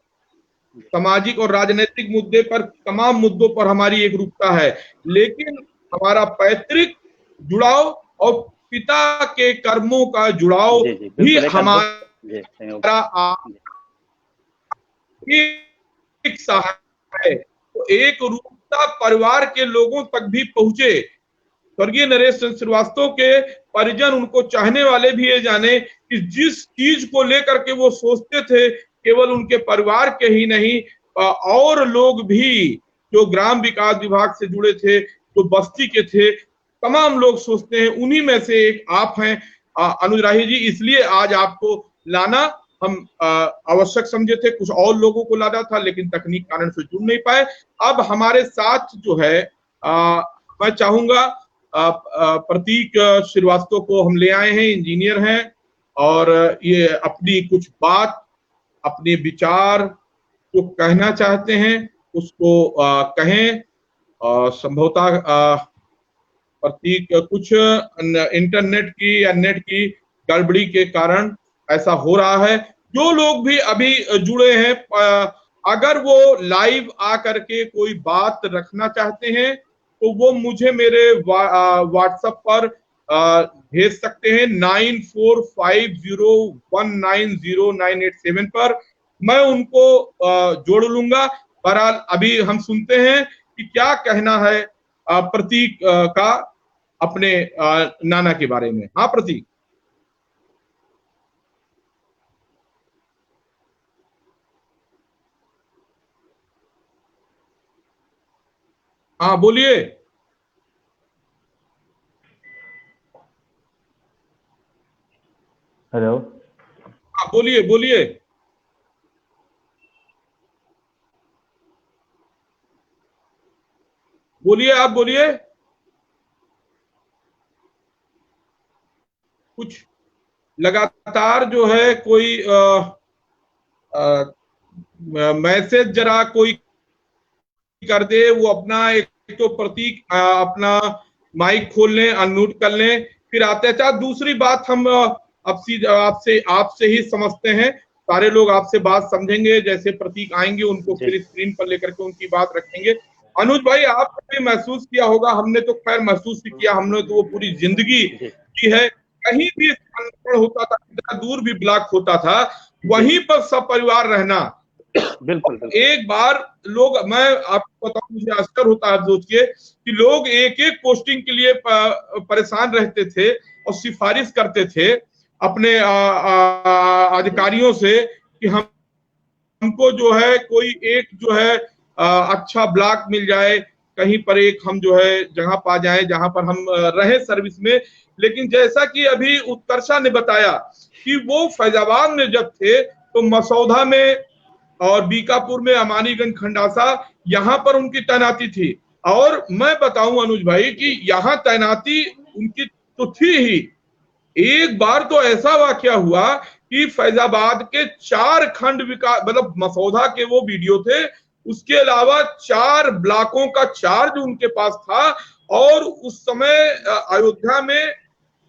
सामाजिक और राजनीतिक मुद्दे पर, तमाम मुद्दों पर हमारी एक रूपता है, लेकिन हमारा पैतृक जुड़ाव और पिता के कर्मों का जुड़ाव भी हमारा एक सहारा है। तो एक रूपता परिवार के लोगों तक भी पहुंचे। स्वर्गीय नरेश चंद्र श्रीवास्तव के परिजन, उनको चाहने वाले भी ये जाने कि जिस चीज को लेकर के वो सोचते थे, केवल उनके परिवार के ही नहीं और लोग भी जो ग्राम विकास विभाग से जुड़े थे, जो बस्ती के थे, तमाम लोग सोचते हैं। उन्हीं में से एक आप हैं अनुज राही जी। इसलिए आज आपको लाना हम आवश्यक समझे थे। कुछ और लोगों को लाना था लेकिन तकनीक कारण से जुड़ नहीं पाए। अब हमारे साथ जो है मैं चाहूंगा प्रतीक श्रीवास्तव को हम ले आए हैं, इंजीनियर हैं और ये अपनी कुछ बात, अपने विचार जो कहना चाहते हैं उसको कहें। संभवतः प्रतीक कुछ इंटरनेट की या नेट की गड़बड़ी के कारण ऐसा हो रहा है। जो लोग भी अभी जुड़े हैं, अगर वो लाइव आकर के कोई बात रखना चाहते हैं तो वो मुझे मेरे व्हाट्सएप पर भेज सकते हैं 9450190987 पर। मैं उनको जोड़ लूंगा। बहरहाल अभी हम सुनते हैं कि क्या कहना है प्रतीक का अपने नाना के बारे में। हाँ प्रतीक। हाँ बोलिए। हेलो। हाँ बोलिए बोलिए। बोलिए, आप बोलिए कुछ। लगातार जो है कोई मैसेज जरा कोई कर दे, वो अपना एक तो प्रतीक अपना माइक खोल लें, अनम्यूट कर लें, फिर आते हैं। दूसरी बात हम आपसे आपसे ही समझते हैं, सारे लोग आपसे बात समझेंगे, जैसे प्रतीक आएंगे उनको फिर स्क्रीन पर लेकर के उनकी बात रखेंगे। अनुज भाई, आपने भी महसूस किया होगा, हमने तो खैर महसूस ही किया, हमने तो वो पूरी जिंदगी की है। कहीं भी अनपढ़ होता था, दूर भी ब्लॉक होता था, वहीं पर सब परिवार रहना। बिल्कुल। एक बार लोग, मैं आपको बताऊं, मुझे आश्चर्य होता है सोच के कि लोग एक एक पोस्टिंग के लिए परेशान रहते थे और सिफारिश करते थे अपने अधिकारियों से कि हमको जो है कोई एक जो है अच्छा ब्लॉक मिल जाए, कहीं पर एक हम जो है जगह पा जाए जहां पर हम रहे सर्विस में। लेकिन जैसा कि अभी उत्कर्षा ने बताया कि वो फैजाबाद में जब थे तो मसौदा में और बीकापुर में, अमानीगंज, खंडासा, यहाँ पर उनकी तैनाती थी। और मैं बताऊं अनुज भाई कि यहाँ तैनाती उनकी तो थी ही। एक बार तो ऐसा वाकया हुआ कि फैजाबाद के 4 खंड विकास, मतलब मसौदा के वो वीडियो थे, उसके अलावा 4 ब्लॉकों का चार्ज उनके पास था। और उस समय अयोध्या में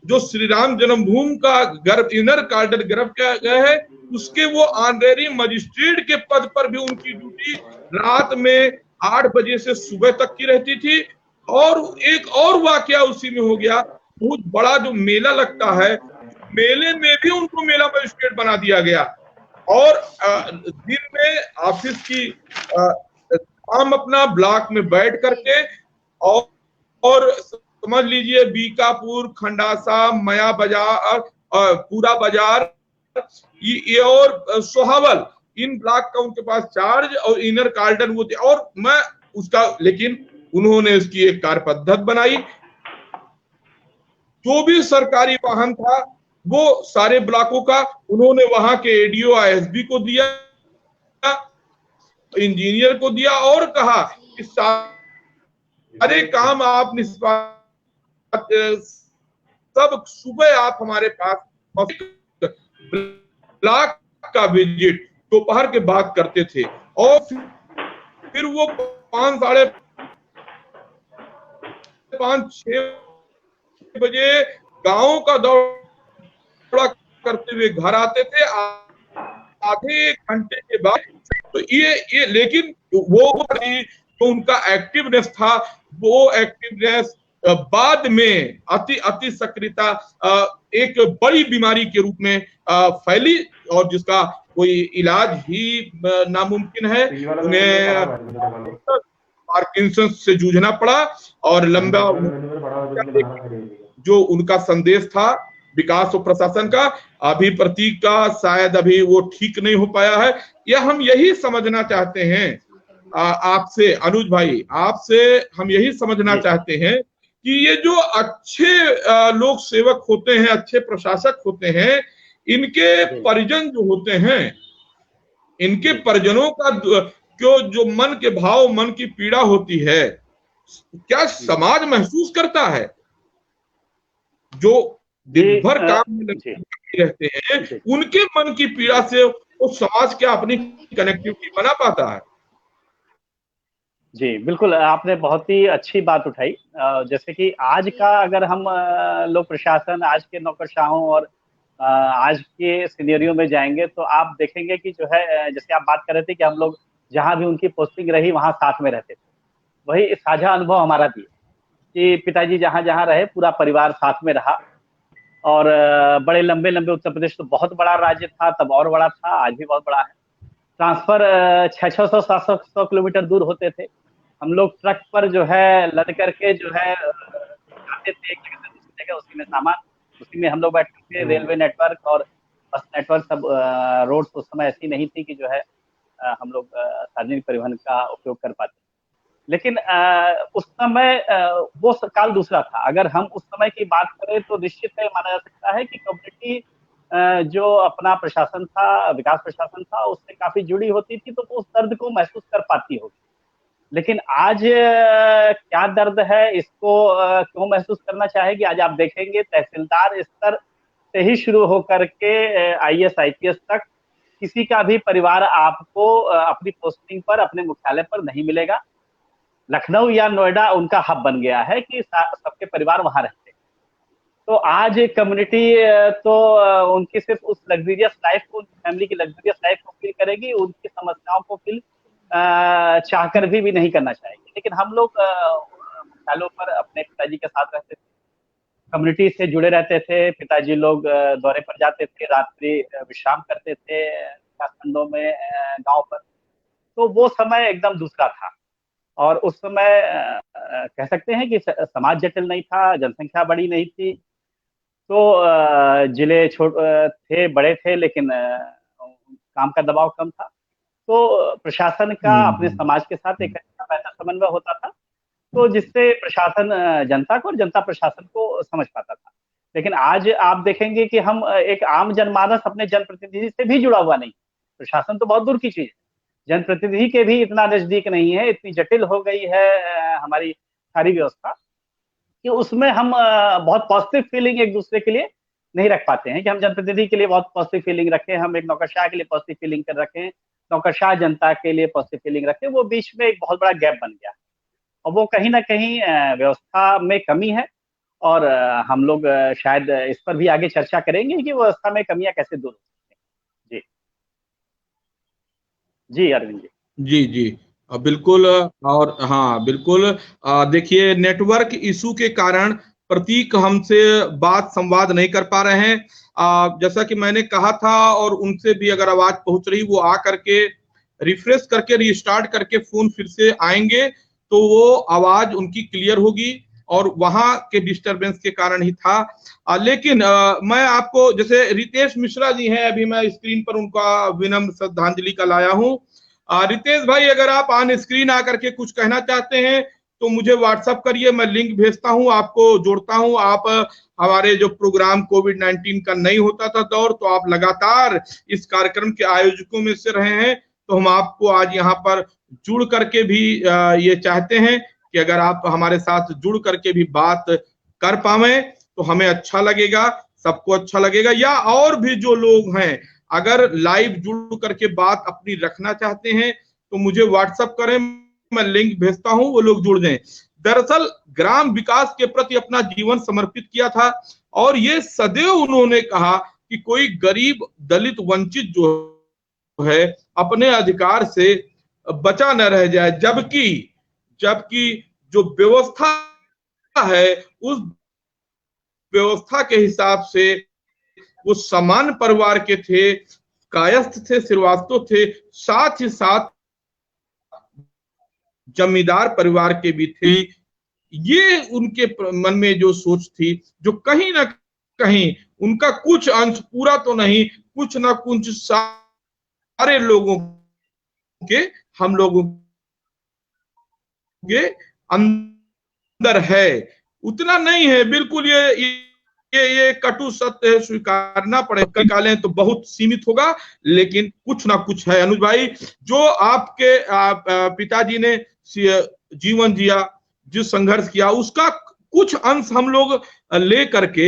जो श्री राम जन्मभूमि का गर्भ, इनर कॉरिडोर गर्भ किया गया है, उसके वो ऑनरेरी मजिस्ट्रेट के पद पर भी उनकी ड्यूटी रात में 8 बजे से सुबह तक की रहती थी। और एक और वाकया उसी में हो गया, बहुत बड़ा जो मेला लगता है, मेले में भी उनको मेला मजिस्ट्रेट बना दिया गया। और दिन में ऑफिस की काम अपना ब्लॉक में बैठ करके, और समझ लीजिए बीकापुर, खंडासा, मया बाजार, पूरा बाजार, ये और सोहावल, इन ब्लॉक का उनके पास चार्ज और इनर कॉरिडोर वो थे। और मैं उसका, लेकिन उन्होंने उसकी एक कार्य पद्धति बनाई, जो भी सरकारी वाहन था वो सारे ब्लॉकों का उन्होंने वहां के एडीओ आईएसबी को दिया, इंजीनियर को दिया, और कहा कि सारे काम आप सब सुबह आप हमारे पास ब्लॉक का विजिट दोपहर के बाद करते थे। और फिर वो 5-6 बजे गांव का दौरा करते हुए घर आते थे, आधे एक घंटे के बाद। तो ये लेकिन वो जो उनका एक्टिवनेस था, वो एक्टिवनेस बाद में अति सक्रियता एक बड़ी बीमारी के रूप में फैली, और जिसका कोई इलाज ही नामुमकिन है। उन्हें पार्किंसन से जूझना पड़ा, और लंबा जो उनका संदेश था विकास और प्रशासन का, अभी प्रतीक का शायद अभी वो ठीक नहीं हो पाया है। यह हम यही समझना चाहते हैं आपसे अनुज भाई, आपसे हम यही समझना चाहते हैं कि ये जो अच्छे लोक सेवक होते हैं, अच्छे प्रशासक होते हैं, इनके परिजन जो होते हैं, इनके परिजनों का जो मन के भाव, मन की पीड़ा होती है, क्या समाज महसूस करता है? जो दिन भर काम में लगे रहते हैं, उनके मन की पीड़ा से वो समाज क्या अपनी कनेक्टिविटी बना पाता है? जी बिल्कुल, आपने बहुत ही अच्छी बात उठाई। जैसे कि आज का अगर हम लोक प्रशासन, आज के नौकरशाहों और आज के सिनेरियो में जाएंगे तो आप देखेंगे कि जो है, जैसे आप बात कर रहे थे कि हम लोग जहां भी उनकी पोस्टिंग रही वहां साथ में रहते थे, वही साझा अनुभव हमारा भी है कि पिताजी जहां जहां रहे पूरा परिवार साथ में रहा। और बड़े लंबे लंबे, उत्तर प्रदेश तो बहुत बड़ा राज्य था, तब और बड़ा था, आज भी बहुत बड़ा है। ट्रांसफर 600-700 किलोमीटर दूर होते थे। हम लोग ट्रक पर जो है लद करके जो है जाते थे एक जगह से दूसरी जगह, उसी में सामान, उसी में हम लोग बैठते थे। रेलवे नेटवर्क और बस नेटवर्क सब, रोड उस समय ऐसी नहीं थी कि जो है हम लोग सार्वजनिक परिवहन का उपयोग कर पाते। लेकिन उस समय वो काल दूसरा था। अगर हम उस समय की बात करें तो निश्चित है माना जा सकता है कि कम्युनिटी जो अपना प्रशासन था, विकास प्रशासन था, उससे काफी जुड़ी होती थी, तो उस दर्द को महसूस कर पाती होगी। लेकिन आज क्या दर्द है, इसको क्यों महसूस करना चाहेगी? आज आप देखेंगे तहसीलदार स्तर से ही शुरू होकर के IAS IPS तक किसी का भी परिवार आपको अपनी पोस्टिंग पर, अपने मुख्यालय पर नहीं मिलेगा। लखनऊ या नोएडा उनका हब बन गया है कि सबके परिवार वहां रहते हैं। तो आज कम्युनिटी तो उनकी सिर्फ उस लग्जरियस लाइफ को, फैमिली की लग्जरियस लाइफ को फील करेगी, उनकी समस्याओं को फील चाहकर भी नहीं करना चाहेगी। लेकिन हम लोग मुख्यालयों पर अपने पिताजी के साथ रहते थे, कम्युनिटी से जुड़े रहते थे। पिताजी लोग दौरे पर जाते थे, रात्रि विश्राम करते थे विकासखंडों में, गांव पर। तो वो समय एकदम दूसरा था। और उस समय कह सकते हैं कि समाज जटिल नहीं था, जनसंख्या बड़ी नहीं थी। तो जिले थे, बड़े थे, लेकिन काम का दबाव कम था। तो प्रशासन का अपने समाज के साथ एक अच्छा बेहतर समन्वय होता था, तो जिससे प्रशासन जनता को और जनता प्रशासन को समझ पाता था। लेकिन आज आप देखेंगे कि हम एक आम जनमानस अपने जनप्रतिनिधि से भी जुड़ा हुआ नहीं। प्रशासन तो बहुत दूर की चीज है, जनप्रतिनिधि के भी इतना नजदीक नहीं है। इतनी जटिल हो गई है हमारी सारी व्यवस्था कि उसमें हम बहुत पॉजिटिव फीलिंग एक दूसरे के लिए नहीं रख पाते हैं कि हम जनप्रतिनिधि के लिए बहुत पॉजिटिव फीलिंग रखें, हम एक नौकरशाह के लिए पॉजिटिव फीलिंग कर रखें, नौकरशाह जनता के लिए पॉजिटिव फीलिंग रखें। वो बीच में एक बहुत बड़ा गैप बन गया और वो कहीं ना कहीं व्यवस्था में कमी है। और हम लोग शायद इस पर भी आगे चर्चा करेंगे कि व्यवस्था में कमियां कैसे दूर हो सकती हैं। जी अरविंद जी। जी बिल्कुल। और हाँ बिल्कुल, देखिए नेटवर्क इशू के कारण प्रतीक हमसे बात संवाद नहीं कर पा रहे हैं। जैसा कि मैंने कहा था, और उनसे भी अगर आवाज पहुंच रही, वो आ करके रिफ्रेश करके रिस्टार्ट करके फोन फिर से आएंगे तो वो आवाज उनकी क्लियर होगी, और वहां के डिस्टरबेंस के कारण ही था। लेकिन मैं आपको, जैसे रितेश मिश्रा जी हैं, अभी मैं स्क्रीन पर उनका विनम्र श्रद्धांजलि का लाया हूं। रितेश भाई, अगर आप ऑन स्क्रीन आकर के कुछ कहना चाहते हैं तो मुझे व्हाट्सअप करिए, मैं लिंक भेजता हूं, आपको जोड़ता हूं। आप हमारे जो प्रोग्राम कोविड-19 का नहीं होता था दौर, तो आप लगातार इस कार्यक्रम के आयोजकों में से रहे हैं, तो हम आपको आज यहाँ पर जुड़ करके भी ये चाहते हैं कि अगर आप हमारे साथ जुड़ करके भी बात कर पावे तो हमें अच्छा लगेगा, सबको अच्छा लगेगा। या और भी जो लोग हैं, अगर लाइव जुड़ करके बात अपनी रखना चाहते हैं तो मुझे व्हाट्सएप करें, मैं लिंक भेजता हूं, वो लोग जुड़ जाएं। दरअसल ग्राम विकास के प्रति अपना जीवन समर्पित किया था, और ये सदैव उन्होंने कहा कि कोई गरीब, दलित, वंचित जो है अपने अधिकार से बचा न रह जाए। जबकि जो व्यवस्था है, उस व्यवस्था के हिसाब से वो समान परिवार के थे, कायस्थ थे, श्रीवास्तव थे, साथ ही साथ जमींदार परिवार के भी थे। ये उनके मन में जो सोच थी, जो कहीं ना कहीं उनका कुछ अंश, पूरा तो नहीं, कुछ ना कुछ सारे लोगों के, हम लोगों के अंदर है। उतना नहीं है, बिल्कुल ये कटु सत्य है, स्वीकारना पड़ेगा। निकालें तो बहुत सीमित होगा, लेकिन कुछ ना कुछ है। अनुज भाई, जो आपके पिताजी ने जीवन जिया, जो संघर्ष किया, उसका कुछ अंश हम लोग ले करके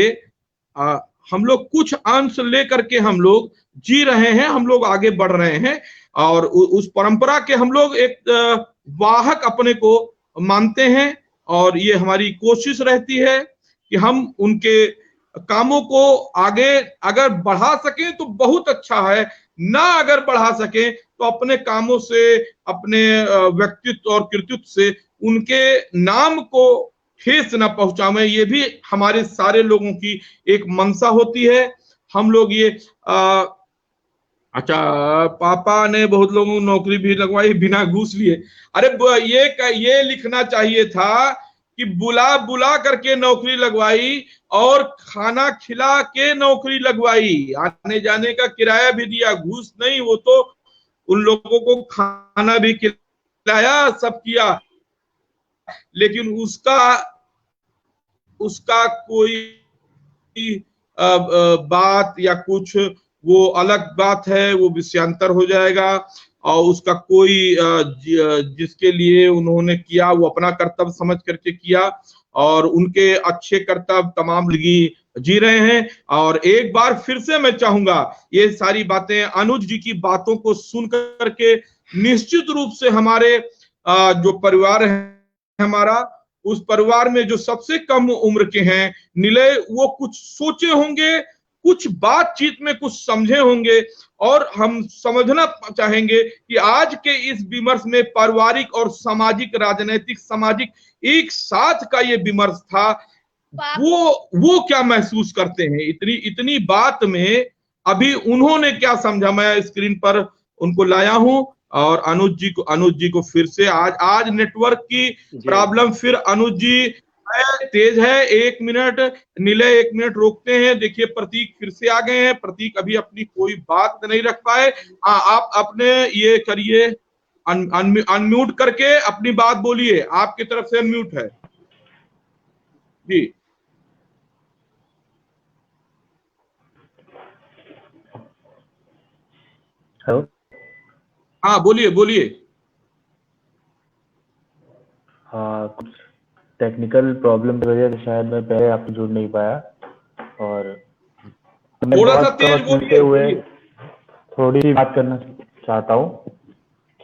हम लोग जी रहे हैं, हम लोग आगे बढ़ रहे हैं, और उस परंपरा के हम लोग एक वाहक अपने को मानते हैं। और ये हमारी कोशिश रहती है कि हम उनके कामों को आगे अगर बढ़ा सकें तो बहुत अच्छा है, ना अगर बढ़ा सकें तो अपने कामों से, अपने व्यक्तित्व और कृतित्व से उनके नाम को ठेस न पहुंचावे। ये भी हमारे सारे लोगों की एक मंशा होती है। हम लोग ये अच्छा, पापा ने बहुत लोगों को नौकरी भी लगवाई बिना घूस लिए। अरे ये लिखना चाहिए था कि बुला बुला करके नौकरी लगवाई और खाना खिला के नौकरी लगवाई, आने जाने का किराया भी दिया, घूस नहीं। वो तो उन लोगों को खाना भी खिलाया, सब किया, लेकिन उसका कोई बात या कुछ, वो अलग बात है, वो विषयांतर हो जाएगा। और उसका कोई जिसके लिए उन्होंने किया वो अपना कर्तव्य समझ करके किया, और उनके अच्छे कर्तव्य तमाम जिंदगी जी रहे हैं। और एक बार फिर से मैं चाहूंगा ये सारी बातें अनुज जी की बातों को सुन करके निश्चित रूप से हमारे जो परिवार है हमारा, उस परिवार में जो सबसे कम उम्र के हैं निलय, वो कुछ सोचे होंगे, कुछ बातचीत में कुछ समझे होंगे, और हम समझना चाहेंगे कि आज के इस विमर्श में पारिवारिक और सामाजिक, राजनीतिक, सामाजिक एक साथ का ये विमर्श था, वो क्या महसूस करते हैं इतनी बात में, अभी उन्होंने क्या समझा, मैं स्क्रीन पर उनको लाया हूं। और अनुज जी को फिर से आज नेटवर्क की प्रॉब्लम, फिर अनुज जी तेज है, 1 मिनट निलय, 1 मिनट रोकते हैं। देखिए प्रतीक फिर से आ गए हैं, प्रतीक अभी अपनी कोई बात नहीं रख पाए। आप अपने ये करिए, अनम्यूट करके अपनी बात बोलिए, आपकी तरफ से अनम्यूट है जी। हेलो, हाँ बोलिए बोलिए। हाँ, कुछ टेक्निकल प्रॉब्लम की वजह से शायद मैं पहले आपको जुड़ नहीं पाया, और मैं थोड़ा सा बहुत तेज वक्त मिलते बोलिए। हुए थोड़ी सी बात करना चाहता हूँ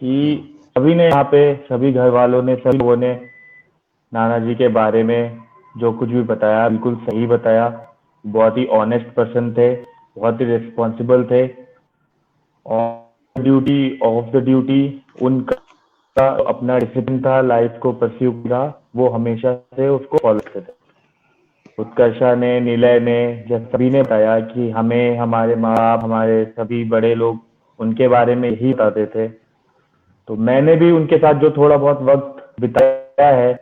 कि सभी ने यहाँ पे, सभी घर वालों ने, सभी लोगों ने नाना जी के बारे में जो कुछ भी बताया बिल्कुल सही बताया। बहुत ही ऑनेस्ट पर्सन थे, बहुत ही रिस्पॉन्सिबल थे, और ड्यूटी ऑफ द ड्यूटी उनका अपना डिसिप्लिन था, लाइफ को परस्यू किया, वो हमेशा से उसको फॉलो करते थे। उत्कर्षा ने, निलय ने, जब सभी ने बताया कि हमें हमारे माँ बाप, हमारे सभी बड़े लोग उनके बारे में यही बताते थे, तो मैंने भी उनके साथ जो थोड़ा बहुत वक्त बिताया है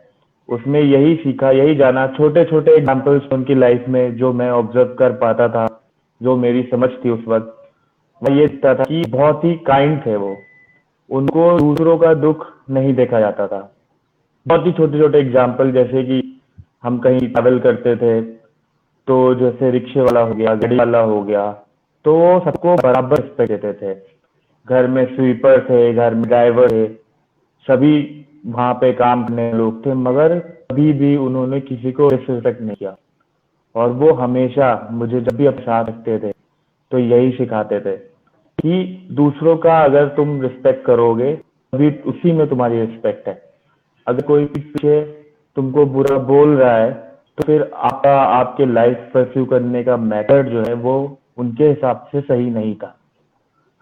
उसमें यही सीखा, यही जाना, छोटे छोटे एग्जाम्पल्स उनकी लाइफ में जो मैं ऑब्जर्व कर पाता था, जो मेरी समझ थी उस वक्त, मैं ये देखता था कि बहुत ही काइंड थे वो, उनको दूसरों का दुख नहीं देखा जाता था। बहुत ही छोटे छोटे एग्जाम्पल, जैसे कि हम कहीं ट्रैवल करते थे तो जैसे रिक्शे वाला हो गया, गाड़ी वाला हो गया, तो वो सबको बराबर रिस्पेक्ट देते थे। घर में स्वीपर थे, घर में ड्राइवर थे, सभी वहां पे काम करने लोग थे, मगर कभी भी उन्होंने किसी को डिसरिस्पेक्ट नहीं किया। और वो हमेशा मुझे जब भी अपने साथ रखते थे तो यही सिखाते थे कि दूसरों का अगर तुम रिस्पेक्ट करोगे तभी उसी में तुम्हारी रिस्पेक्ट है। अगर कोई पीछे तुमको बुरा बोल रहा है तो फिर आपके लाइफ परस्यू करने का मेथड जो है वो उनके हिसाब से सही नहीं था।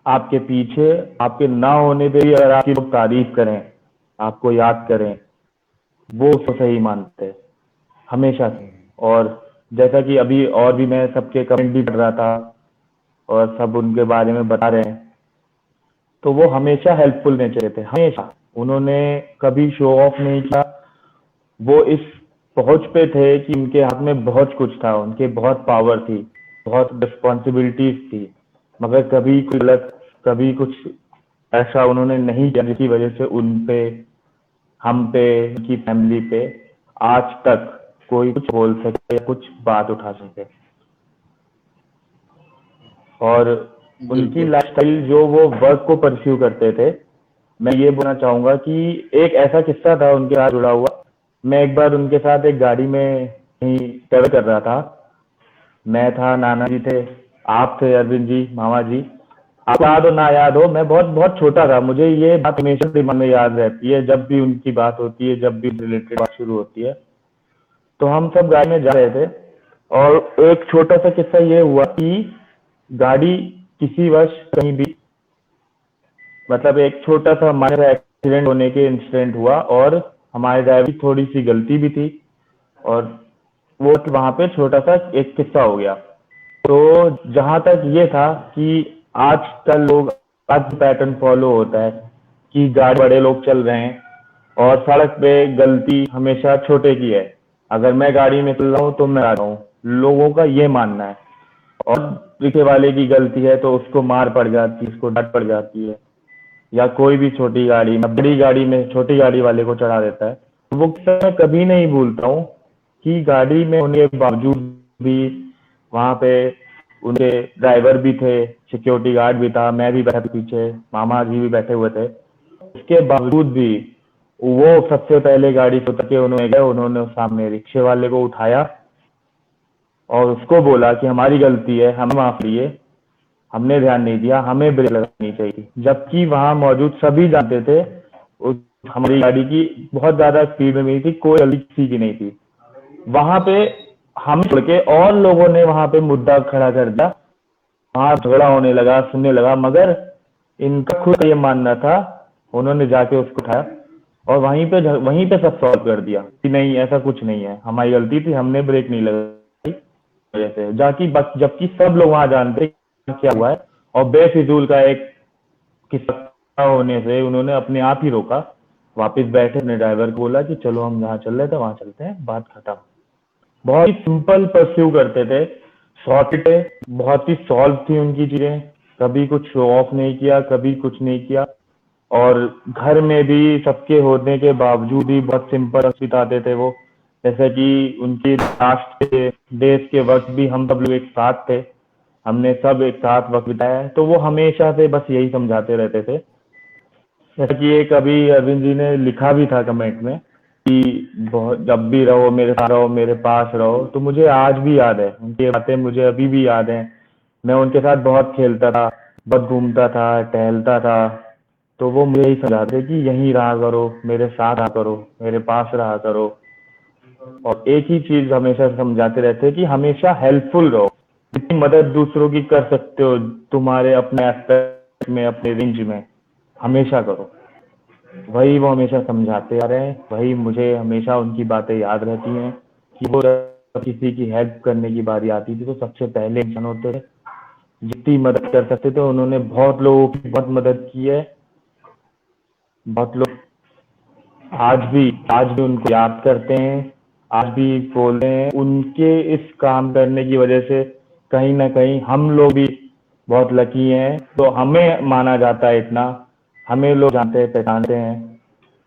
आपके पीछे, आपके ना होने पे भी अगर आपकी लोग तारीफ करें, आपको याद करें, वो उसको सही मानते हैं हमेशा से। और जैसा कि अभी और भी मैं सबके कमेंट भी पढ़ रहा था और सब उनके बारे में बता रहे हैं, तो वो हमेशा हेल्पफुल नेचर थे, हमेशा। उन्होंने कभी शो ऑफ नहीं किया। वो इस पहुंच पे थे कि उनके हाथ में बहुत कुछ था, उनके बहुत पावर थी, बहुत रिस्पॉन्सिबिलिटीज थी, मगर कभी कुछ गलत, कभी कुछ ऐसा उन्होंने नहीं किया जिसकी वजह से उन पे, हम पे, उनकी फैमिली पे आज तक कोई कुछ बोल सके, कुछ बात उठा सके। और उनकी लाइफस्टाइल जो वो वर्क को परस्यू करते थे, मैं ये बोलना चाहूंगा कि एक ऐसा किस्सा था उनके साथ जुड़ा हुआ। मैं एक बार उनके साथ एक गाड़ी में कहीं ट्रेवल कर रहा था, मैं था, नाना जी थे, आप थे, अरविंद जी, मामा जी। आपको याद हो ना याद हो, मैं बहुत बहुत छोटा था, मुझे ये बात हमेशा दिमाग में याद रहती है जब भी उनकी बात होती है, जब भी रिलेटेड बात शुरू होती है। तो हम सब गाड़ी में जा रहे थे और एक छोटा सा किस्सा ये हुआ कि गाड़ी किसी वश कहीं भी, मतलब एक छोटा सा हमारे एक्सीडेंट होने के इंसिडेंट हुआ, और हमारे ड्राइवर की थोड़ी सी गलती भी थी, और वो वहां पे छोटा सा एक किस्सा हो गया। तो जहां तक ये था कि आजकल लोग, आज पैटर्न फॉलो होता है कि गाड़ी बड़े लोग चल रहे हैं और सड़क पे गलती हमेशा छोटे की है। अगर मैं गाड़ी में चल रहा हूँ तो मैं आ रहा हूँ, लोगों का ये मानना है। और रिक्शे वाले की गलती है तो उसको मार पड़ जाती है, उसको डांट पड़ जाती है, या कोई भी छोटी गाड़ी में, बड़ी गाड़ी में छोटी गाड़ी वाले को चढ़ा देता है। तो वो मैं कभी नहीं भूलता हूँ कि गाड़ी में होने के बावजूद भी वहां पे उनके ड्राइवर भी थे, सिक्योरिटी गार्ड भी था, मैं भी बैठा पीछे, मामा जी भी बैठे हुए थे। उसके बावजूद भी वो सबसे पहले गाड़ी से उतर के उन्होंने गए, उन्होंने सामने रिक्शे वाले को उठाया और उसको बोला कि हमारी गलती है, हमें माफ करिए, हमने ध्यान नहीं दिया, हमें ब्रेक लगानी चाहिए। जबकि वहां मौजूद सभी जानते थे उस हमारी गाड़ी की बहुत ज्यादा स्पीड में नहीं थी, कोई गलती किसी की नहीं थी। वहां पे हम छोड़ के और लोगों ने वहां पे मुद्दा खड़ा कर दिया, वहां झगड़ा होने लगा, सुनने लगा, मगर इनका खुद ये मानना था, उन्होंने जाके उसको उठाया और वहीं पे सब सॉल्व कर दिया कि नहीं ऐसा कुछ नहीं है, हमारी गलती थी, हमने ब्रेक नहीं लगाई वजह से। जबकि सब लोग वहां जानते क्या हुआ है और बेफिजूल का एक किस्सा होने से उन्होंने अपने आप ही रोका, वापस बैठे, अपने ड्राइवर को बोला कि चलो हम जहाँ चल रहे थे वहां चलते हैं, बात खत्म। बहुत ही सिंपल परस्यू करते थे, सॉर्टेड थे, बहुत ही सॉल्व थी उनकी चीजें, कभी कुछ शो ऑफ नहीं किया, कभी कुछ नहीं किया। और घर में भी सबके होने के बावजूद भी बहुत सिंपल बिताते थे वो, जैसे कि उनकी लास्ट के डेज के वक्त भी हम सब लोग एक साथ थे, हमने सब एक साथ वक्त बिताया है। तो वो हमेशा से बस यही समझाते रहते थे। जैसे कि एक अभी अरविंद जी ने लिखा भी था कमेंट में कि बहुत जब भी रहो मेरे साथ रहो, मेरे पास रहो। तो मुझे आज भी याद है, उनकी बातें मुझे अभी भी याद है। मैं उनके साथ बहुत खेलता था, बहुत घूमता था, टहलता था। तो वो मुझे यही समझाते कि यहीं रहा करो, मेरे साथ रहा करो, मेरे पास रहा करो। और एक ही चीज हमेशा समझाते रहते कि हमेशा हेल्पफुल रहो, जितनी मदद दूसरों की कर सकते हो तुम्हारे अपने एस्पेक्ट में, अपने रेंज में, हमेशा करो। वही वो हमेशा समझाते आ रहे हैं, वही मुझे हमेशा उनकी बातें याद रहती हैं कि वो किसी की हेल्प करने की बारी आती थी तो सबसे पहले इंसान होते थे, जितनी मदद कर सकते थे उन्होंने बहुत लोगों की बहुत मदद की है। बहुत लोग आज भी उनको याद करते हैं, आज भी बोलते हैं। उनके इस काम करने की वजह से कहीं ना कहीं हम लोग भी बहुत लकी हैं, तो हमें माना जाता है इतना, हमें लोग जानते हैं, पहचानते हैं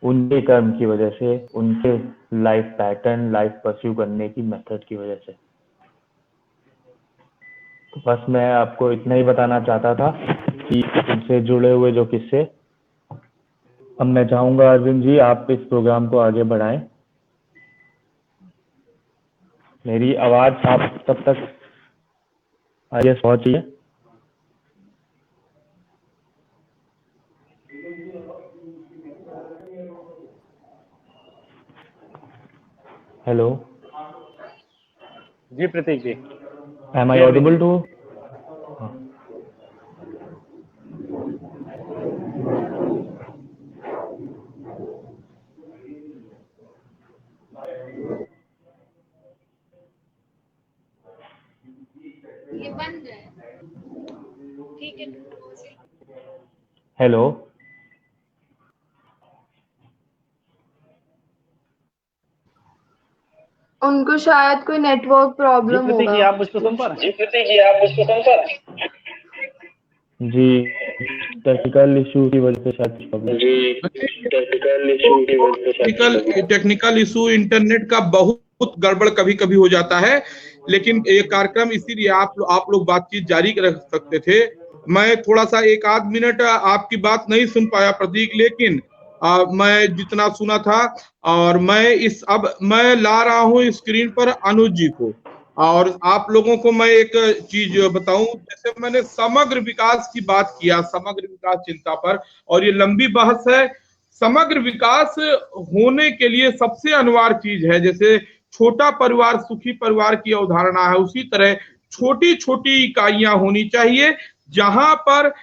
उनके कर्म की वजह से, उनके लाइफ पैटर्न, लाइफ परस्यू करने की मेथड की वजह से। तो बस मैं आपको इतना ही बताना चाहता था कि उनसे जुड़े हुए जो किस्से। अब मैं चाहूंगा अरविंद जी आप इस प्रोग्राम को आगे बढ़ाएं। मेरी आवाज आप तब तक आगे पहुंची है? Hello ji Prateek ji, am I audible too? ये बंद है, ठीक है। हेलो उनको शायद कोई नेटवर्क जी प्रॉब्लम प्रतीक जी होगा। आप मुझको सुन पा रहे हैं? जी, टेक्निकल इशू की वजह से शायद प्रॉब्लम। टेक्निकल इशू इंटरनेट का बहुत गड़बड़ कभी कभी हो जाता है, लेकिन ये कार्यक्रम इसीलिए आप लोग बातचीत जारी रख सकते थे। मैं थोड़ा सा एक आध मिनट आपकी बात नहीं सुन पाया प्रतीक, लेकिन मैं जितना सुना था, और मैं ला रहा हूँ स्क्रीन पर अनुज जी को, और आप लोगों को मैं एक चीज बताऊं। जैसे मैंने समग्र विकास की बात किया, समग्र विकास चिंता पर, और ये लंबी बहस है। समग्र विकास होने के लिए सबसे अनिवार्य चीज है, जैसे छोटा परिवार सुखी परिवार की अवधारणा है, उसी तरह छोटी छोटी इकाइयां होनी चाहिए जहां पर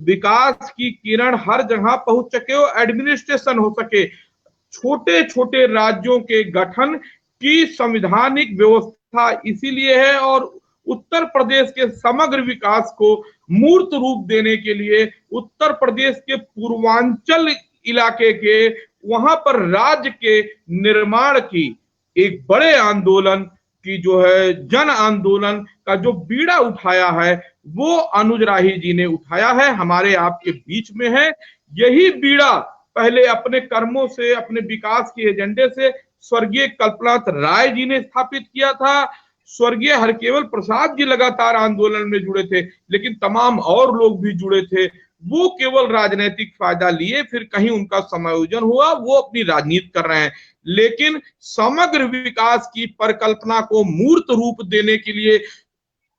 विकास की किरण हर जगह पहुंच सके और एडमिनिस्ट्रेशन हो सके। छोटे छोटे राज्यों के गठन की संवैधानिक व्यवस्था इसीलिए है, और उत्तर प्रदेश के समग्र विकास को मूर्त रूप देने के लिए उत्तर प्रदेश के पूर्वांचल इलाके के वहां पर राज्य के निर्माण की एक बड़े आंदोलन की जो है जन आंदोलन का जो बीड़ा उठाया है वो अनुज राही जी ने उठाया है, हमारे आपके बीच में है। यही बीड़ा पहले अपने कर्मों से, अपने विकास के एजेंडे से स्वर्गीय कल्पनाथ राय जी ने स्थापित किया था। स्वर्गीय हरकेवल प्रसाद जी लगातार आंदोलन में जुड़े थे, लेकिन तमाम और लोग भी जुड़े थे। वो केवल राजनीतिक फायदा लिए, फिर कहीं उनका समायोजन हुआ, वो अपनी राजनीति कर रहे हैं। लेकिन समग्र विकास की परिकल्पना को मूर्त रूप देने के लिए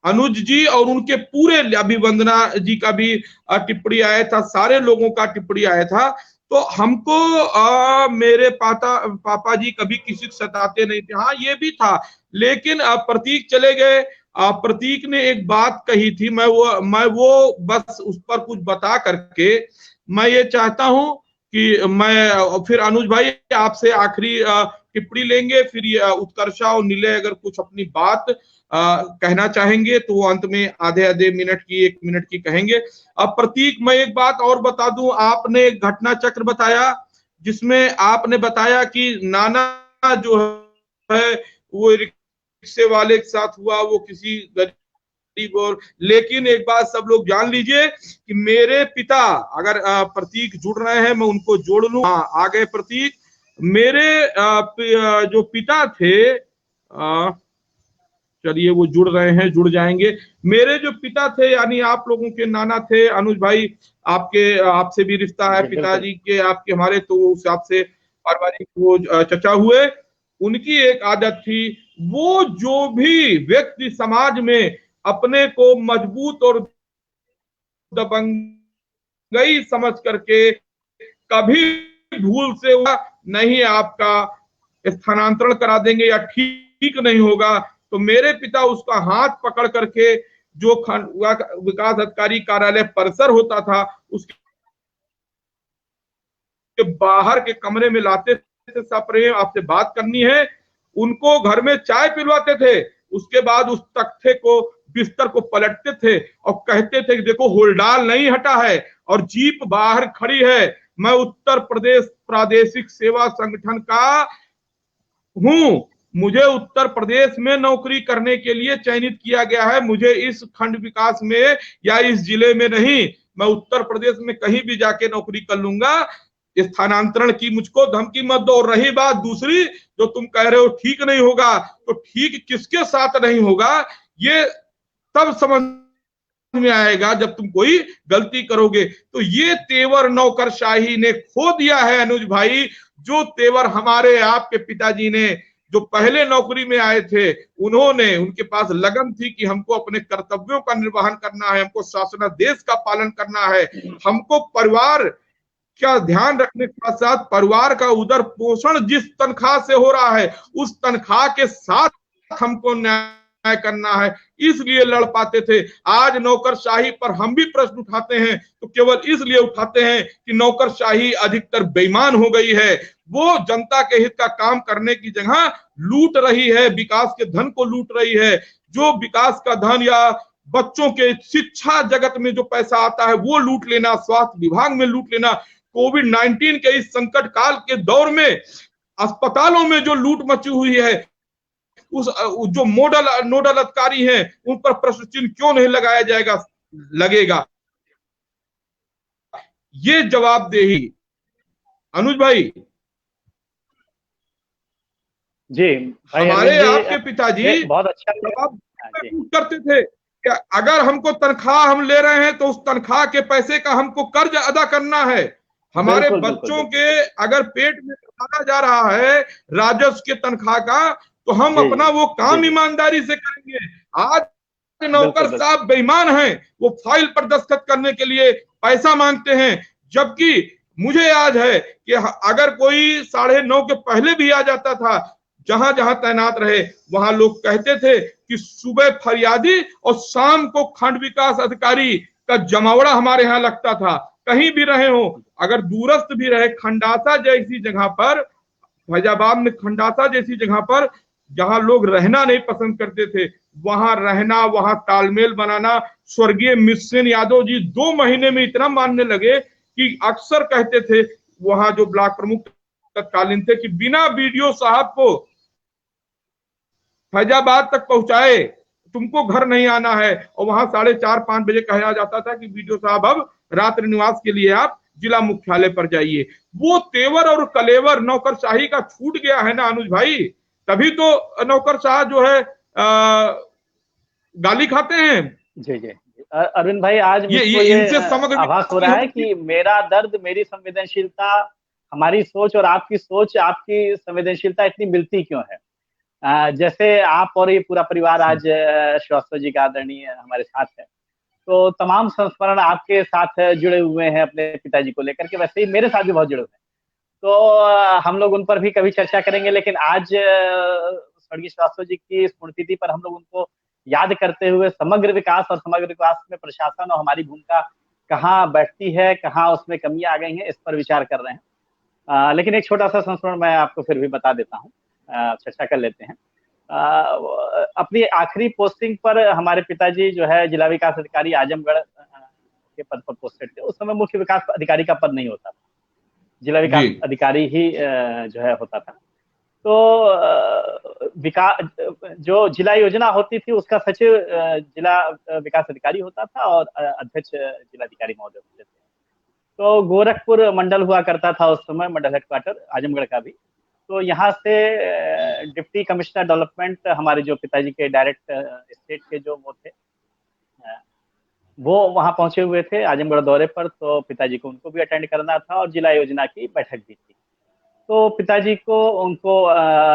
अनुज जी और उनके पूरे, अभी वंदना जी का भी टिप्पणी आया था, सारे लोगों का टिप्पणी आया था। तो हमको मेरे पापा जी कभी किसी को सताते नहीं थे, हाँ ये भी था। लेकिन प्रतीक चले गए, प्रतीक ने एक बात कही थी, मैं वो बस उस पर कुछ बता करके मैं ये चाहता हूं कि मैं फिर अनुज भाई आपसे आखिरी टिप्पणी लेंगे, फिर ये उत्कर्षा और निलय अगर कुछ अपनी बात कहना चाहेंगे तो वो अंत में आधे मिनट की, 1 मिनट की कहेंगे। अब प्रतीक, मैं एक बात और बता दूं, आपने एक घटना चक्र बताया जिसमें आपने बताया कि नाना जो है वो रिक्शे वाले के साथ हुआ, वो किसी गरीब, और लेकिन एक बात सब लोग जान लीजिए कि मेरे पिता, अगर प्रतीक जुड़ रहे हैं मैं उनको जोड़ लूं, हाँ आ गए प्रतीक, मेरे जो पिता थे, चलिए वो जुड़ रहे हैं, जुड़ जाएंगे। मेरे जो पिता थे यानी आप लोगों के नाना थे, अनुज भाई आपसे भी रिश्ता है, पिताजी के आपके हमारे, तो उस हिसाब से पारिवारिक वो चचा हुए। उनकी एक आदत थी, वो जो भी व्यक्ति समाज में अपने को मजबूत और दबंगई समझ करके कभी भूल से नहीं आपका स्थानांतरण करा देंगे या ठीक नहीं होगा, तो मेरे पिता उसका हाथ पकड़ करके जो विकास अधिकारी कार्यालय परिसर होता था उसके बाहर के कमरे में लाते थे, सप्रेम आपसे बात करनी है, उनको घर में चाय पिलवाते थे, उसके बाद उस तख्ते को, बिस्तर को पलटते थे और कहते थे कि देखो होलडाल नहीं हटा है और जीप बाहर खड़ी है, मैं उत्तर प्रदेश प्रादेशिक सेवा संगठन का हूं, मुझे उत्तर प्रदेश में नौकरी करने के लिए चयनित किया गया है, मुझे इस खंड विकास में या इस जिले में नहीं, मैं उत्तर प्रदेश में कहीं भी जाके नौकरी कर लूंगा, स्थानांतरण की मुझको धमकी मत दो। और रही बात दूसरी, जो तुम कह रहे हो ठीक नहीं होगा, तो ठीक किसके साथ नहीं होगा ये तब समझ में आएगा जब तुम कोई गलती करोगे। तो ये तेवर नौकरशाही ने खो दिया है अनुज भाई, जो तेवर हमारे आपके पिताजी ने जो पहले नौकरी में आए थे, उन्होंने, उनके पास लगन थी कि हमको अपने कर्तव्यों का निर्वहन करना है, हमको शासनादेश का पालन करना है, हमको परिवार का ध्यान रखने के साथ साथ परिवार का उदर पोषण जिस तनख्वाह से हो रहा है उस तनख्वाह के साथ हमको न्याय करना है, इसलिए लड़ पाते थे। आज नौकरशाही पर हम भी प्रश्न उठाते हैं तो केवल इसलिए उठाते हैं कि नौकरशाही अधिकतर बेईमान हो गई है, वो जनता के हित का काम करने की जगह लूट रही है, विकास के धन को लूट रही है। जो विकास का धन या बच्चों के शिक्षा जगत में जो पैसा आता है वो लूट लेना, स्वास्थ्य विभाग में लूट लेना, कोविड-19 के इस संकट काल के दौर में अस्पतालों में जो लूट मची हुई है, उस जो नोडल अधिकारी हैं उन पर प्रश्न चिन्ह क्यों नहीं लगाया लगेगा। ये जवाबदेही अनुज भाई जी हमारे आपके पिताजी बहुत अच्छा करते थे कि अगर हमको तनख्वाह हम ले रहे हैं तो उस तनख्वाह के पैसे का हमको कर्ज अदा करना है, हमारे बच्चों के अगर पेट में खाना जा रहा है राजस्व के तनख्वाह का, तो हम अपना वो काम ईमानदारी से करेंगे। आज नौकर साहब बेईमान हैं, वो फाइल पर दस्तखत करने के लिए पैसा मांगते हैं, जबकि मुझे याद है कि अगर कोई 9:30 के पहले भी आ जाता था, जहां जहां तैनात रहे वहां लोग कहते थे कि सुबह फरियादी और शाम को खंड विकास अधिकारी का जमावड़ा हमारे यहाँ लगता था। कहीं भी रहे हो, अगर दूरस्थ भी रहे, खंडासा जैसी जगह पर, फैजाबाद में खंडासा जैसी जगह पर जहां लोग रहना नहीं पसंद करते थे, वहां रहना, वहां तालमेल बनाना। स्वर्गीय मिश्र यादव जी 2 महीने में इतना मानने लगे कि अक्सर कहते थे, वहां जो ब्लॉक प्रमुख तत्कालीन थे, कि बिना बीडीओ साहब को फैजाबाद तक पहुंचाए तुमको घर नहीं आना है। और वहां 4:30-5 बजे कहा जाता था कि बीडीओ साहब अब रात्रि निवास के लिए आप जिला मुख्यालय पर जाइए। वो तेवर और कलेवर नौकरशाही का छूट गया है ना अनुज भाई, तभी तो नौकरशाह जो है गाली खाते हैं। जी जी अरविंद भाई, आज मुझको ये इनसे समग्र आभास हो रहा है कि मेरा दर्द, मेरी संवेदनशीलता, हमारी सोच और आपकी सोच, आपकी संवेदनशीलता इतनी मिलती क्यों है? जैसे आप और ये पूरा परिवार आज श्रीवास्तव जी का आदरणीय हमारे साथ है, तो तमाम संस्मरण आपके साथ जुड़े हुए हैं अपने पिताजी को लेकर के, वैसे ही मेरे साथ भी बहुत जुड़े हुए हैं। तो हम लोग उन पर भी कभी चर्चा करेंगे, लेकिन आज स्वर्गीय श्रीवास्तव जी की स्मृति पर हम लोग उनको याद करते हुए समग्र विकास और समग्र विकास में प्रशासन और हमारी भूमिका कहाँ बैठती है, कहाँ उसमें कमियां आ गई हैं, इस पर विचार कर रहे हैं। लेकिन एक छोटा सा संस्मरण मैं आपको फिर भी बता देता हूँ, चर्चा कर लेते हैं। अपनी आखिरी पोस्टिंग पर हमारे पिताजी जो है जिला विकास अधिकारी आजमगढ़ के पद पर पोस्टेड थे। उस समय मुख्य विकास अधिकारी का पद नहीं होता था, जिला विकास अधिकारी ही जो है होता था। तो विकास जो जिला योजना होती थी उसका सचिव जिला विकास अधिकारी होता था और अध्यक्ष जिलाधिकारी महोदय होते थे। तो गोरखपुर मंडल हुआ करता था उस समय, मंडल हेडक्वार्टर आजमगढ़ का भी। तो यहाँ से डिप्टी कमिश्नर डेवलपमेंट हमारे जो पिताजी के डायरेक्ट स्टेट के जो वो थे, वो वहाँ पहुंचे हुए थे आजमगढ़ दौरे पर। तो पिताजी को उनको भी अटेंड करना था और जिला योजना की बैठक भी थी। तो पिताजी को उनको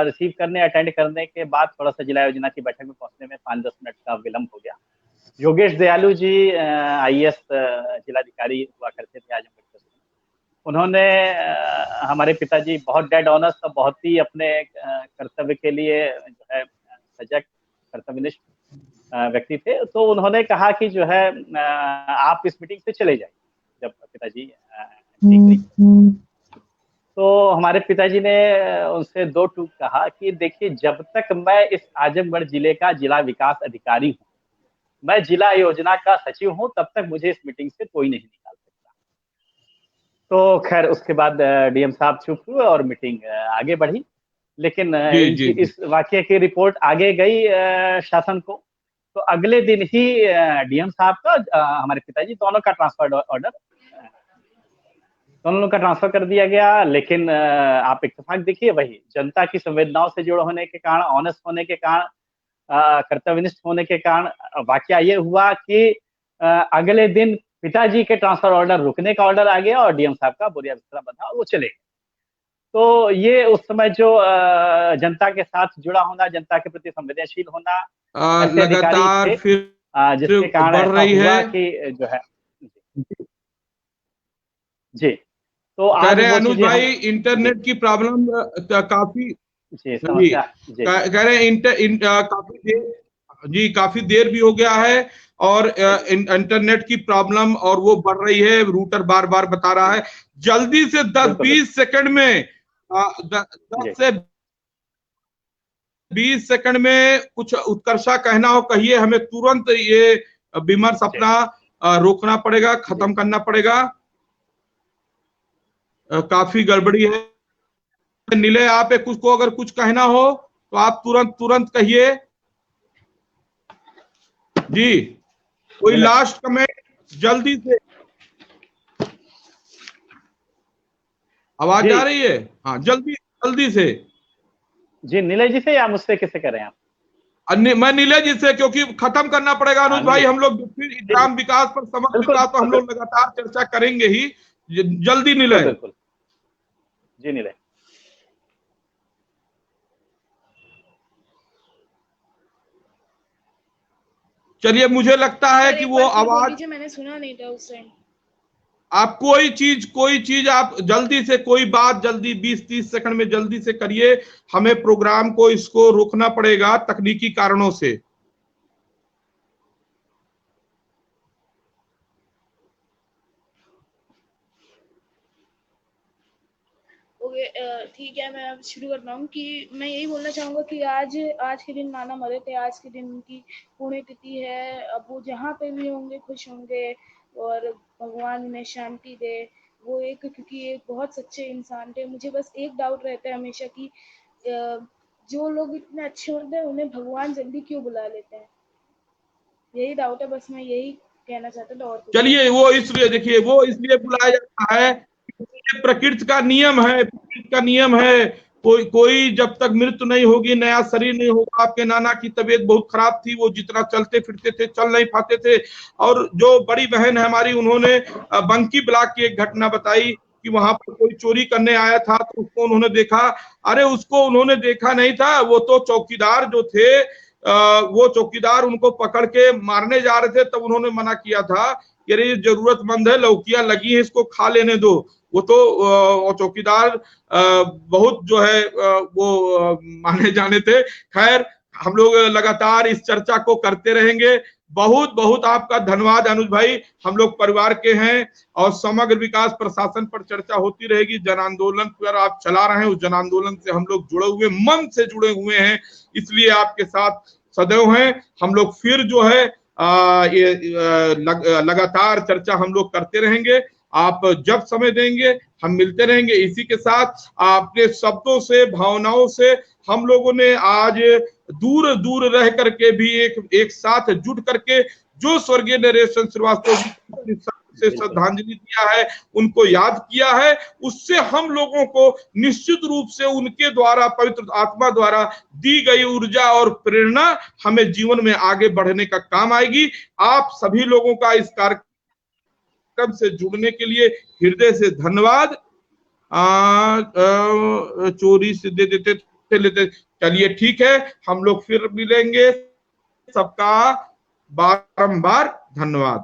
रिसीव करने, अटेंड करने के बाद थोड़ा सा जिला योजना की बैठक में पहुंचने में 5-10 मिनट का विलम्ब हो गया। योगेश दयालु जी IAS जिलाधिकारी हुआ करते थे आजमगढ़ के। उन्होंने हमारे पिताजी बहुत डेड ऑनर्स और बहुत ही अपने कर्तव्य के लिए जो है सजग, कर्तव्यनिष्ठ व्यक्ति थे। तो उन्होंने कहा कि जो है आप इस मीटिंग से चले जाइए, जब पिताजी ठीक नहीं। तो हमारे पिताजी ने उनसे 2 टूक कहा कि देखिए, जब तक मैं इस आजमगढ़ जिले का जिला विकास अधिकारी हूँ, मैं जिला योजना का सचिव हूँ, तब तक मुझे इस मीटिंग से कोई नहीं निकाल सकता। तो खैर उसके बाद DM साहब चुप हुए और मीटिंग आगे बढ़ी। लेकिन इस वाकये की रिपोर्ट आगे गई शासन को। तो अगले दिन ही DM साहब का हमारे पिताजी दोनों का ट्रांसफर ऑर्डर, दोनों का ट्रांसफर कर दिया गया। लेकिन आप इत्तेफाक देखिए, वही जनता की संवेदनाओं से जुड़े होने के कारण, ऑनेस्ट होने के कारण, कर्तव्यनिष्ठ होने के कारण वाकया ये हुआ कि अगले दिन पिताजी के ट्रांसफर ऑर्डर रुकने का ऑर्डर आ गया और DM साहब का बोरिया बिस्तरा बंधा और वो चले गए। तो ये उस समय जो जनता के साथ जुड़ा होना, जनता के प्रति संवेदनशील होना, लगातार फिर जिसके कारण बढ़ रही है कि जो है जी। तो कह रहे हैं अनुज भाई, इंटरनेट की प्रॉब्लम काफी कह रहे हैं काफी देर भी हो गया है और इंटरनेट की प्रॉब्लम और वो बढ़ रही है। रूटर बार बार बता रहा है। जल्दी से 10-20 सेकंड में 10 से 20 सेकंड में कुछ उत्कर्षा कहना हो कहिए। हमें तुरंत ये विमर्श अपना रोकना पड़ेगा, खत्म करना पड़ेगा। काफी गड़बड़ी है। नीले, आप कुछ को अगर कुछ कहना हो तो आप तुरंत कहिए जी। कोई लास्ट कमेंट जल्दी से? आवाज आ रही है? हाँ, जल्दी से जी। नीले जी से या मुझसे किसे करें आप? मैं नीले जी से, क्योंकि खत्म करना पड़ेगा अनुज भाई। हम लोग फिर ग्राम विकास पर, समग्र विकास तो हम लोग लगातार चर्चा करेंगे ही। जल्दी नीले। बिल्कुल जी नीले। चलिए, मुझे लगता है कि वो आवाज मैंने सुना नहीं था उस टाइम। आप कोई चीज आप जल्दी से, कोई बात जल्दी 20-30 सेकंड में जल्दी से करिए। हमें प्रोग्राम को इसको रोकना पड़ेगा तकनीकी कारणों से। ठीक है, मैं अब शुरू करता हूँ कि मैं यही बोलना चाहूँगा कि आज के दिन नाना मरे थे। आज के दिन उनकी पुण्यतिथि है। अब वो जहाँ पे भी होंगे खुश होंगे और भगवान उन्हें शांति दे। वो क्योंकि एक बहुत सच्चे इंसान थे। मुझे बस एक डाउट रहता है हमेशा कि जो लोग इतने अच्छे होते हैं उन्हें भगवान जल्दी क्यों बुला लेते हैं? यही डाउट है, बस मैं यही कहना चाहता था। और चलिए, वो इसलिए देखिए, वो इसलिए बुलाया जाता है, प्रकृति का नियम है। प्रकृति का नियम है कोई जब तक मृत्यु नहीं होगी, नया शरीर नहीं होगा। आपके नाना की तबीयत बहुत खराब थी, वो जितना चलते फिरते थे चल नहीं पाते थे। और जो बड़ी बहन है हमारी, उन्होंने बंकी ब्लॉक की एक घटना बताई कि वहां पर कोई चोरी करने आया था तो उसको उन्होंने देखा। अरे उसको उन्होंने देखा नहीं था, वो तो चौकीदार जो थे, वो चौकीदार उनको पकड़ के मारने जा रहे थे, तब उन्होंने मना किया था कि अरे ये जरूरतमंद है, लौकियां लगी है, इसको खा लेने दो। वो तो चौकीदार बहुत जो है वो माने जाने थे। खैर, हम लोग लगातार इस चर्चा को करते रहेंगे। बहुत बहुत आपका धन्यवाद अनुज भाई, हम लोग परिवार के हैं और समग्र विकास प्रशासन पर चर्चा होती रहेगी। जन आंदोलन पर आप चला रहे हैं, उस जन आंदोलन से हम लोग जुड़े हुए, मन से जुड़े हुए हैं, इसलिए आपके साथ सदैव हैं। हम लोग फिर जो है लगातार चर्चा हम लोग करते रहेंगे। आप जब समय देंगे हम मिलते रहेंगे। इसी के साथ आपके शब्दों से, भावनाओं से हम लोगों ने आज दूर दूर रह करके भी एक साथ जुट करके जो स्वर्गीय नरेश चंद्र श्रीवास्तव से श्रद्धांजलि दिया है, उनको याद किया है, उससे हम लोगों को निश्चित रूप से उनके द्वारा, पवित्र आत्मा द्वारा दी गई ऊर्जा और प्रेरणा हमें जीवन में आगे बढ़ने का काम आएगी। आप सभी लोगों का इस कार्यक्रम से जुड़ने के लिए हृदय से धन्यवाद। चोरी से दे देते थे, लेते। चलिए ठीक है, हम लोग फिर मिलेंगे। सबका बारंबार धन्यवाद।